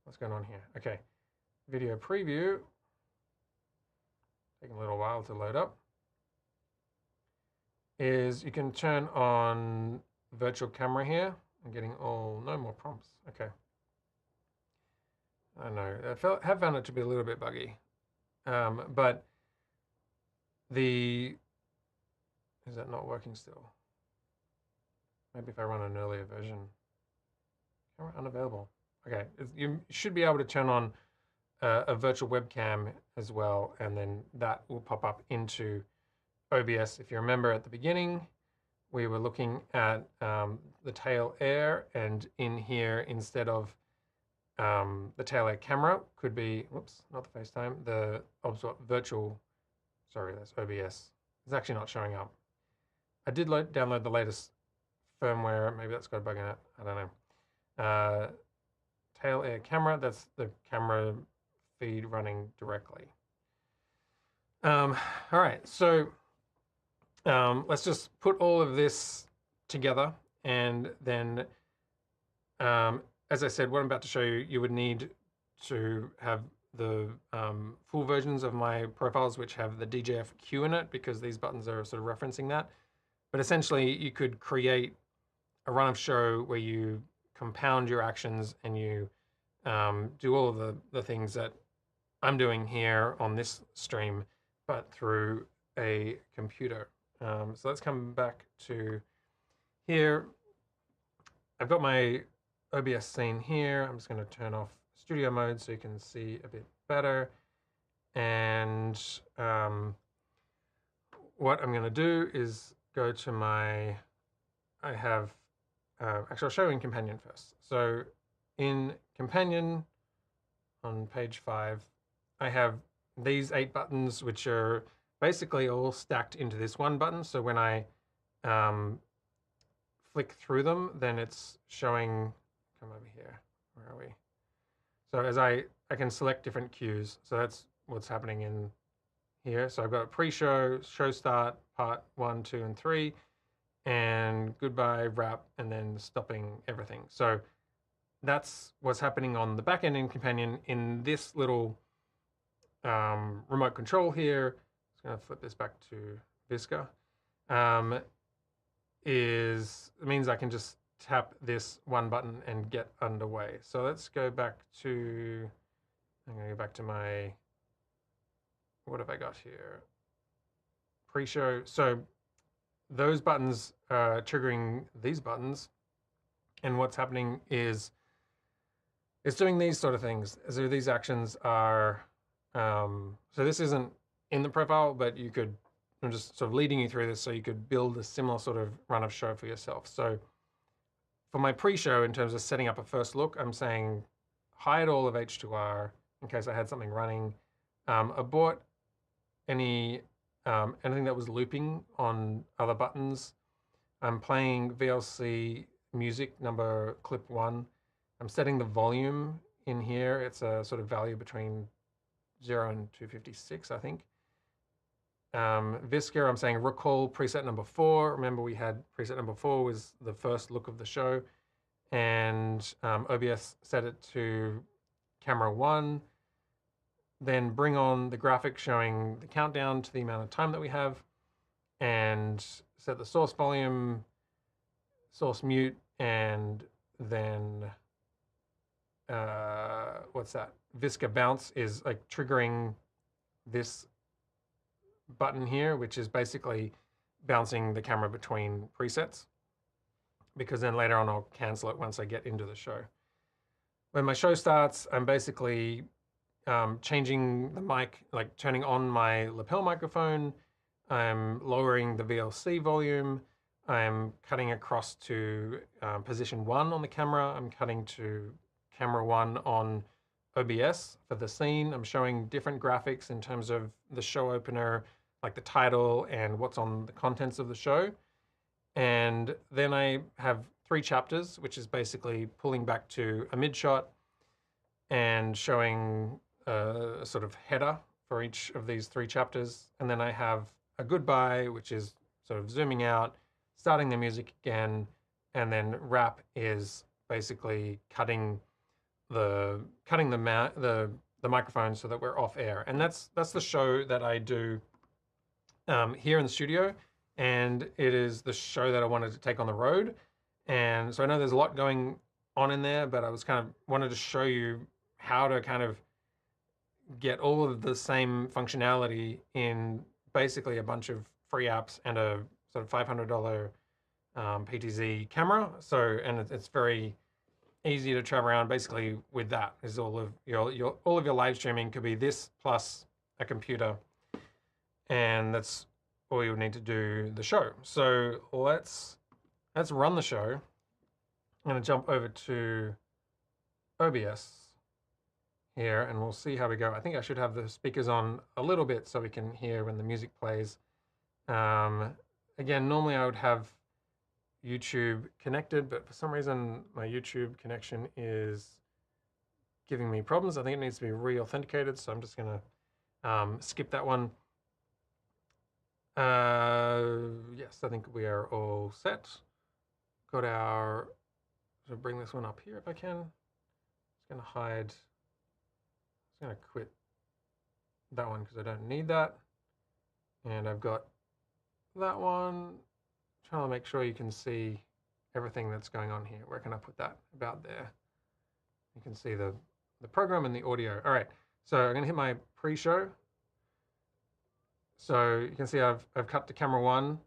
what's going on here? Okay, video preview, taking a little while to load up, is you can turn on virtual camera here. I'm getting no more prompts. Okay. I know, I have found it to be a little bit buggy. But is that not working still? Maybe if I run an earlier version. Camera unavailable. Okay, you should be able to turn on a virtual webcam as well, and then that will pop up into OBS. If you remember at the beginning, we were looking at the Tail Air, and in here, instead of the Tail Air camera, could be, whoops, not the FaceTime, the OBSBOT virtual, sorry, that's OBS. It's actually not showing up. I did download the latest firmware, maybe that's got a bug in it, I don't know. Tail Air camera, that's the camera feed running directly. All right, so let's just put all of this together, and then, as I said, what I'm about to show you, you would need to have the full versions of my profiles, which have the DJF-Q in it, because these buttons are sort of referencing that. But essentially, you could create a run of show where you compound your actions and you do all of the things that I'm doing here on this stream, but through a computer. So let's come back to here. I've got my OBS scene here. I'm just going to turn off studio mode so you can see a bit better. And what I'm going to do is go to my, actually I'll show you in Companion first. So in Companion on page 5, I have these 8 buttons, which are basically all stacked into this one button. So when I flick through them, then it's showing, come over here, where are we? So as I can select different cues. So that's what's happening in here. So I've got a pre-show, show start, part 1, 2, and 3, and goodbye, wrap, and then stopping everything. So that's what's happening on the back end in Companion. In this little remote control here, I'm going to flip this back to Visca, it means I can just tap this one button and get underway. So let's go back to, I'm going to go back to my, what have I got here? Pre-show. So those buttons are triggering these buttons, and what's happening is it's doing these sort of things. So these actions are, so this isn't in the profile, but you could, I'm just sort of leading you through this so you could build a similar sort of run of show for yourself. So for my pre-show, in terms of setting up a first look, I'm saying hide all of H2R in case I had something running. Abort anything that was looping on other buttons. I'm playing VLC music number clip 1. I'm setting the volume in here. It's a sort of value between 0 and 256, I think. Visca, I'm saying recall preset number 4. Remember, we had preset number 4 was the first look of the show, and OBS set it to camera 1. Then bring on the graphic showing the countdown to the amount of time that we have, and set the source volume, source mute, and then what's that? Visca bounce is like triggering this button here, which is basically bouncing the camera between presets, because then later on I'll cancel it once I get into the show. When my show starts, I'm basically changing the mic, like turning on my lapel microphone. I'm lowering the VLC volume. I'm cutting across to position 1 on the camera. I'm cutting to camera 1 on OBS for the scene. I'm showing different graphics in terms of the show opener, like the title and what's on the contents of the show. And then I have 3 chapters, which is basically pulling back to a mid shot and showing a sort of header for each of these 3 chapters. And then I have a goodbye, which is sort of zooming out, starting the music again, and then wrap is basically cutting the microphone so that we're off air. And that's the show that I do here in the studio, and it is the show that I wanted to take on the road. And so I know there's a lot going on in there, but I was kind of wanted to show you how to kind of get all of the same functionality in basically a bunch of free apps and a sort of $500 PTZ camera. So, and it's very easy to travel around basically with that. Is all of your live streaming could be this plus a computer, and that's or you would need to do the show. So let's run the show. I'm going to jump over to OBS here and we'll see how we go. I think I should have the speakers on a little bit so we can hear when the music plays. Again, normally I would have YouTube connected, but for some reason my YouTube connection is giving me problems. I think it needs to be re-authenticated, so I'm just going to skip that one. Yes, I think we are all set. Got our, so bring this one up here if I can. Just going to hide, just going to quit that one because I don't need that. And I've got that one. Trying to make sure you can see everything that's going on here. Where can I put that? About there. You can see the program and the audio. All right, so I'm going to hit my pre-show. So you can see I've cut to camera 1,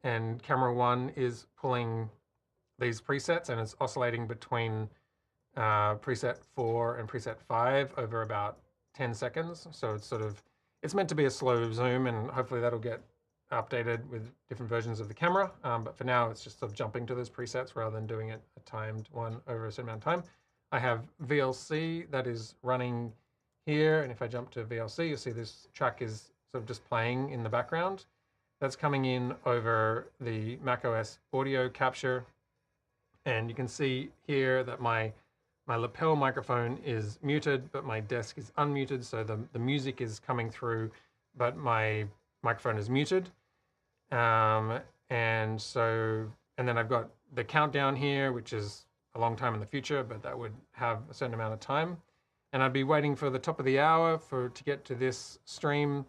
and camera 1 is pulling these presets, and it's oscillating between preset 4 and preset 5 over about 10 seconds. So it's meant to be a slow zoom, and hopefully that'll get updated with different versions of the camera. But for now, it's just sort of jumping to those presets rather than doing it a timed one over a certain amount of time. I have VLC that is running here, and if I jump to VLC, you'll see this track is sort of just playing in the background. That's coming in over the macOS audio capture, and you can see here that my lapel microphone is muted, but my desk is unmuted, so the music is coming through, but my microphone is muted. And then I've got the countdown here, which is a long time in the future, but that would have a certain amount of time. And I'd be waiting for the top of the hour to get to this stream.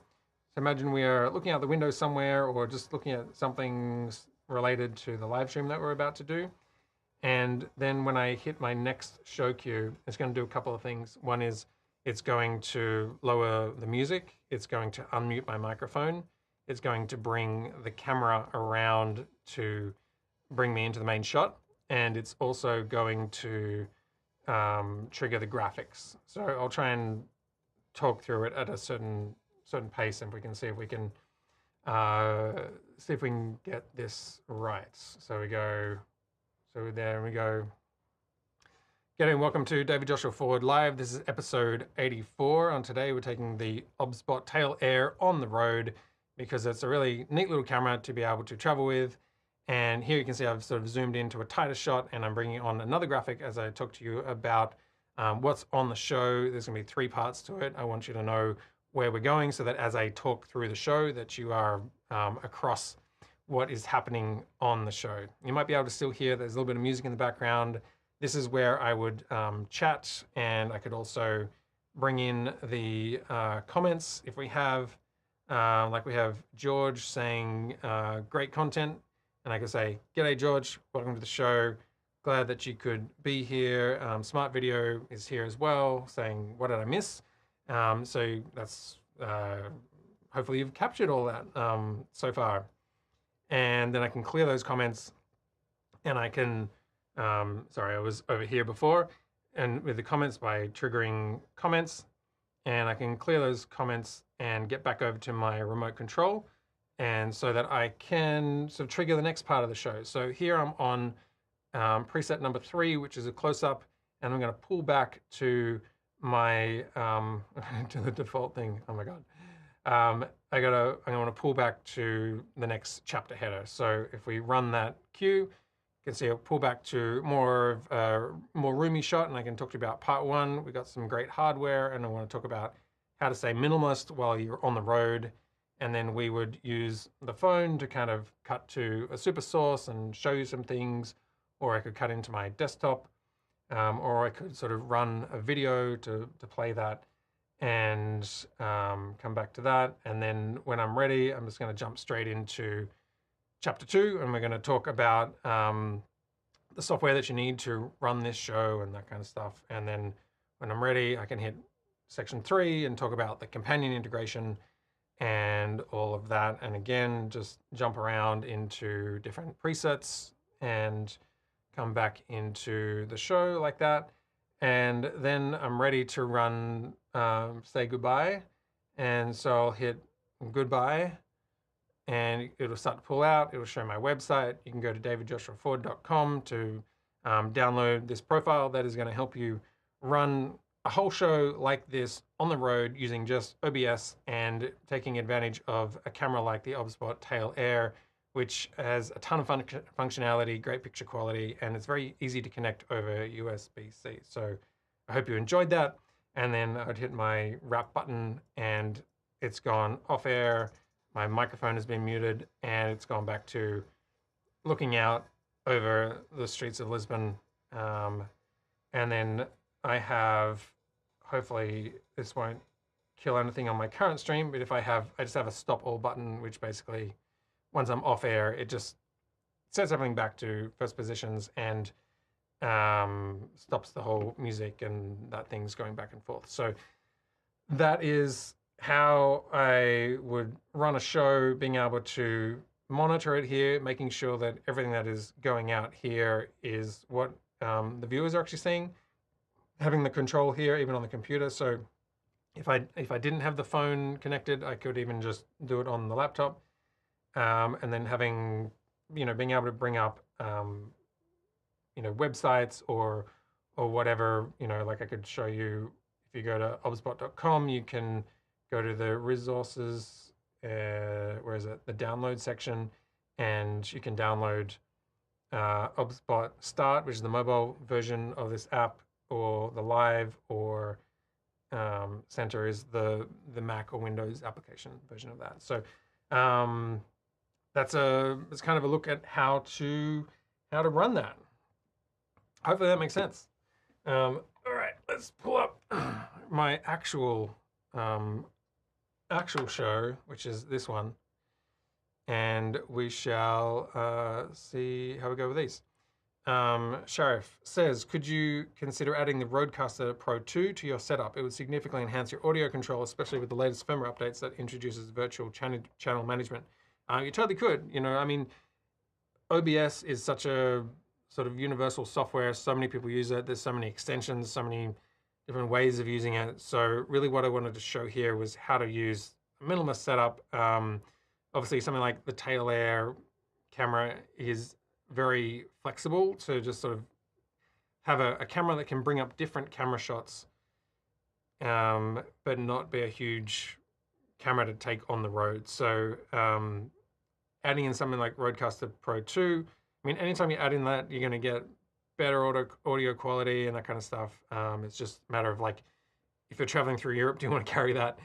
So imagine we are looking out the window somewhere or just looking at something related to the live stream that we're about to do. And then when I hit my next show cue, it's going to do a couple of things. One is it's going to lower the music. It's going to unmute my microphone. It's going to bring the camera around to bring me into the main shot. And it's also going to trigger the graphics. So I'll try and talk through it at a certain pace, and we can see if we can get this right. So there we go. G'day and welcome to David Joshua Forward Live. This is episode 84. And today we're taking the OBSBOT Tail Air on the road because it's a really neat little camera to be able to travel with. And here you can see I've sort of zoomed into a tighter shot, and I'm bringing on another graphic as I talk to you about what's on the show. There's going to be 3 parts to it. I want you to know where we're going so that as I talk through the show that you are across what is happening on the show. You might be able to still hear there's a little bit of music in the background. This is where I would chat, and I could also bring in the comments if we have, like we have George saying great content. And I can say, g'day George, welcome to the show. Glad that you could be here. Smart Video is here as well, saying, what did I miss? So that's, hopefully you've captured all that so far. And then I can clear those comments, and I can, sorry, I was over here before, and with the comments by triggering comments, and I can clear those comments and get back over to my remote control, and so that I can sort of trigger the next part of the show. So here I'm on preset number 3, which is a close-up, and I'm going to pull back to my to the default thing. Oh my god! I'm going to pull back to the next chapter header. So if we run that cue, you can see I'll pull back to more of a more roomy shot, and I can talk to you about part 1. We got some great hardware, and I want to talk about how to stay minimalist while you're on the road. And then we would use the phone to kind of cut to a super source and show you some things, or I could cut into my desktop, or I could sort of run a video to play that and come back to that. And then when I'm ready, I'm just going to jump straight into chapter 2, and we're going to talk about the software that you need to run this show and that kind of stuff. And then when I'm ready, I can hit section 3 and talk about the companion integration and all of that. And again, just jump around into different presets and come back into the show like that. And then I'm ready to run, say goodbye. And so I'll hit goodbye. and it'll start to pull out. It'll show my website. You can go to davidjoshuaford.com to download this profile that is going to help you run a whole show like this on the road using just OBS and taking advantage of a camera like the OBSBOT Tail Air, which has a ton of functionality, great picture quality, and it's very easy to connect over USB-C. So I hope you enjoyed that. And then I'd hit my wrap button and it's gone off air. My microphone has been muted and it's gone back to looking out over the streets of Lisbon. And then I have, hopefully this won't kill anything on my current stream, but if I just have a stop all button, which basically, once I'm off air, it just sets everything back to first positions and stops the whole music and that thing's going back and forth. So that is how I would run a show, being able to monitor it here, making sure that everything that is going out here is what the viewers are actually seeing. Having the control here, even on the computer. So if I didn't have the phone connected, I could even just do it on the laptop. And then having, being able to bring up, websites or whatever, like I could show you, if you go to obsbot.com, you can go to the resources, where is it? The download section, and you can download OBSBOT Start, which is the mobile version of this app, or the live, or Center is the Mac or Windows application version of that. So it's kind of a look at how to run that. Hopefully that makes sense. All right, let's pull up my actual show, which is this one, and we shall see how we go with these. Sharif says, could you consider adding the Rodecaster Pro 2 to your setup? It would significantly enhance your audio control, especially with the latest firmware updates that introduces virtual channel management. You totally could. I mean, OBS is such a sort of universal software. So many people use it. There's so many extensions, so many different ways of using it. So really what I wanted to show here was how to use a minimalist setup. Obviously, something like the Tail Air camera is very flexible to just sort of have a camera that can bring up different camera shots, but not be a huge camera to take on the road. So adding in something like Rodecaster Pro 2, I mean, anytime you add in that, you're going to get better audio quality and that kind of stuff. It's just a matter of, like, if you're traveling through Europe, do you want to carry that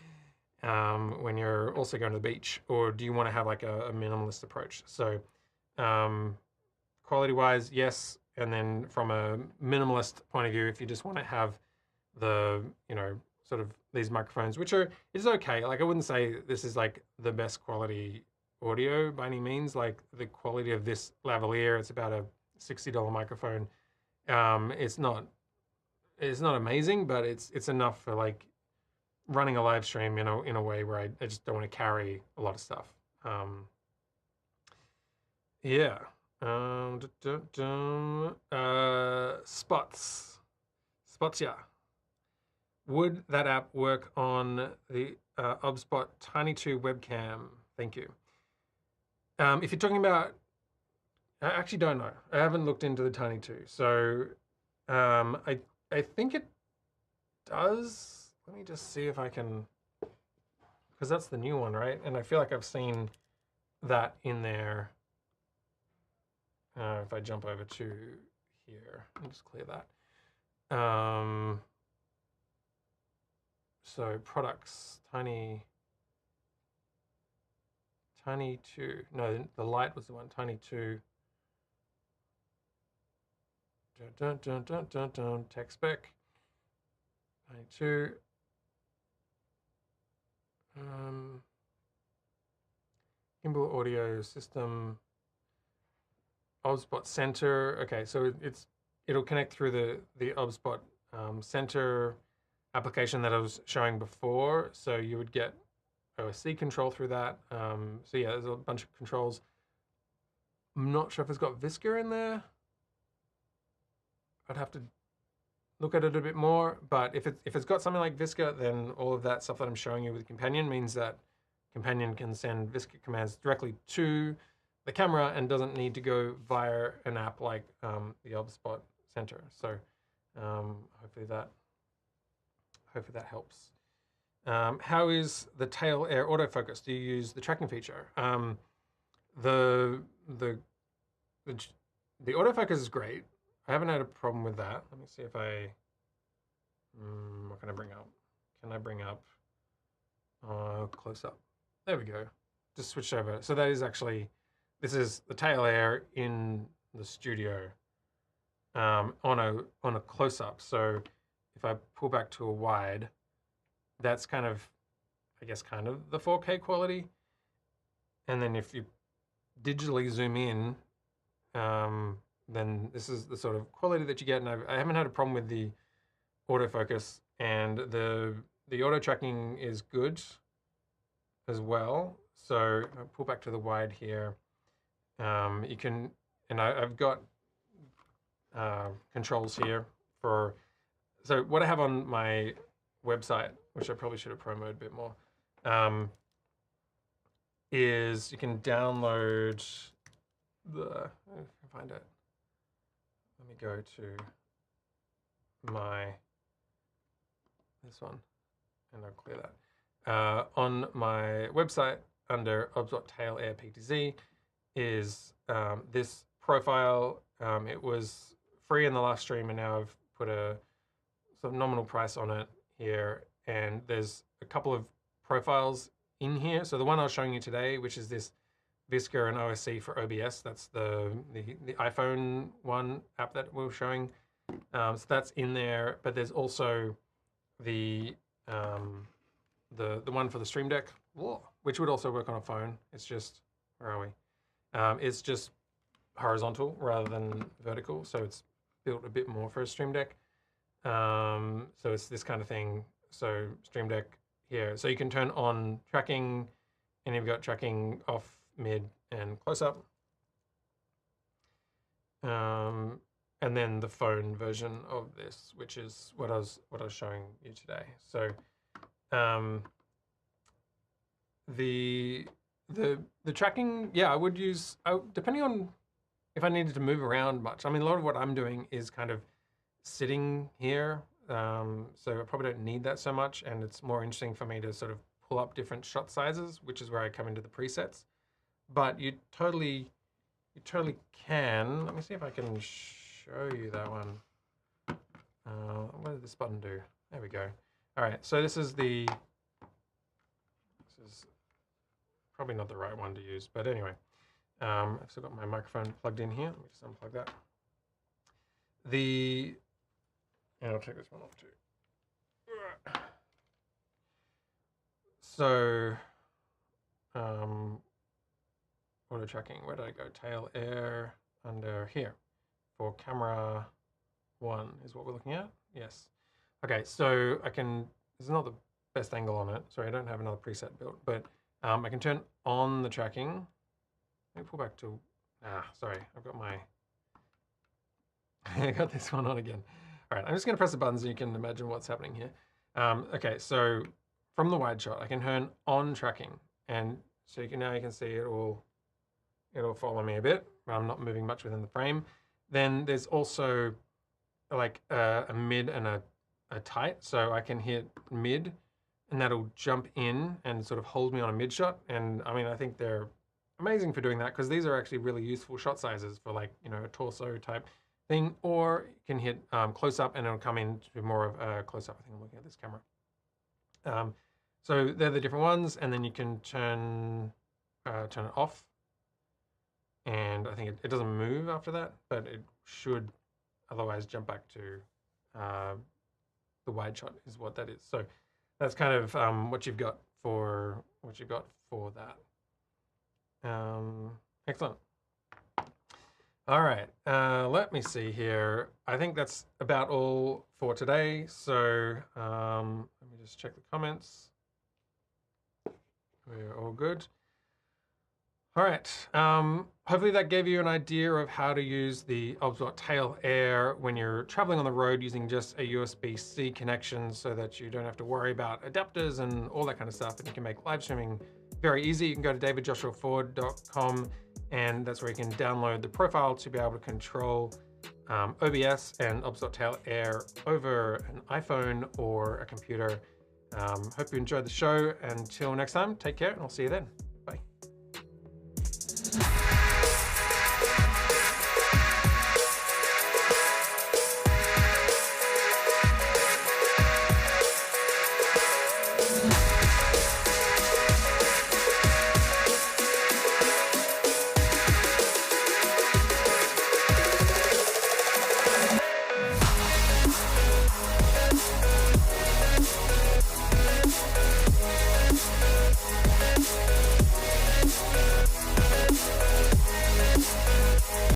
when you're also going to the beach, or do you want to have like a minimalist approach? So quality-wise, yes. And then from a minimalist point of view, if you just want to have the, sort of these microphones, which is okay. Like, I wouldn't say this is like the best quality audio by any means. Like, the quality of this lavalier, it's about a $60 microphone. It's not amazing, but it's enough for, like, running a live stream in a way where I just don't want to carry a lot of stuff. Yeah. SpotsYa. Would that app work on the OBSBOT Tiny 2 webcam? Thank you. If you're talking about, I actually don't know. I haven't looked into the Tiny 2. So I think it does. Let me just see if I can, because that's the new one, right? And I feel like I've seen that in there. If I jump over to here, let me just clear that. So products, Tiny 2. No, the light was the one. Tiny 2. Tech spec. Tiny 2. Gimbal audio system. OBSBOT Center. Okay, so it'll connect through the OBSBOT Center application that I was showing before. So you would get OSC control through that. So yeah, there's a bunch of controls. I'm not sure if it's got Visca in there. I'd have to look at it a bit more. But if it's got something like Visca, then all of that stuff that I'm showing you with Companion means that companion can send Visca commands directly to the camera and doesn't need to go via an app like the OBSBOT Center. So hopefully that helps. How is the tail air autofocus? Do you use the tracking feature? The autofocus is great. I haven't had a problem with that. Let me see if I. What can I bring up? Can I bring up close up? There we go. Just switched over. So that is actually, this is the tail air in the studio on a close up. So if I pull back to a wide, that's kind of, I guess, kind of the 4K quality. And then if you digitally zoom in, then this is the sort of quality that you get. And I haven't had a problem with the autofocus, and the auto tracking is good as well. So if I pull back to the wide here, you can, and I've got controls here for, so what I have on my website, which I probably should have promoted a bit more, is you can download the, if I can find it, let me go to my, this one, and I'll clear that. On my website, under OBSBOT Tail Air PTZ, is this profile. It was free in the last stream, and now I've put a sort of nominal price on it here. And there's a couple of profiles in here. So the one I was showing you today, which is this Visca and OSC for OBS, that's the iPhone one app that we were showing. So that's in there, but there's also the one for the Stream Deck, which would also work on a phone. It's just, where are we? It's just horizontal rather than vertical, so it's built a bit more for a Stream Deck. So it's this kind of thing. So Stream Deck here, so you can turn on tracking, and you've got tracking off, mid, and close up. And then the phone version of this, which is what I was showing you today. So the tracking, yeah, I would use, depending on if I needed to move around much. I mean, a lot of what I'm doing is kind of sitting here, so I probably don't need that so much, and it's more interesting for me to sort of pull up different shot sizes, which is where I come into the presets. But you totally can. Let me see if I can show you that one. What did this button do? There we go. All right, so this is probably not the right one to use, but anyway, I've still got my microphone plugged in here. Let me just unplug that. And I'll take this one off too. So, auto tracking, where did I go? Tail air under here for camera 1 is what we're looking at. Yes. Okay, so I can, this is not the best angle on it. Sorry, I don't have another preset built, but I can turn on the tracking. Let me pull back to, sorry, I've got my, I got this one on again. All right, I'm just gonna press the button so you can imagine what's happening here. Okay, so from the wide shot, I can turn on tracking, and so now you can see it'll follow me a bit. I'm not moving much within the frame. Then there's also like a mid and a tight, so I can hit mid, and that'll jump in and sort of hold me on a mid shot. And I mean, I think they're amazing for doing that, because these are actually really useful shot sizes for, like, you know, a torso type thing. Or you can hit close up, and it'll come into more of a close up. I think I'm looking at this camera. So they're the different ones, and then you can turn it off. And I think it doesn't move after that, but it should otherwise jump back to the wide shot is what that is. So that's kind of what you've got for that. Excellent. All right, let me see here. I think that's about all for today. So let me just check the comments. We're all good. All right, hopefully that gave you an idea of how to use the OBSBOT Tail Air when you're traveling on the road using just a USB-C connection, so that you don't have to worry about adapters and all that kind of stuff, and you can make live streaming very easy. You can go to davidjoshuaford.com, and that's where you can download the profile to be able to control OBS and OBSBOT Tail Air over an iPhone or a computer. Hope you enjoyed the show. Until next time, take care, and I'll see you then.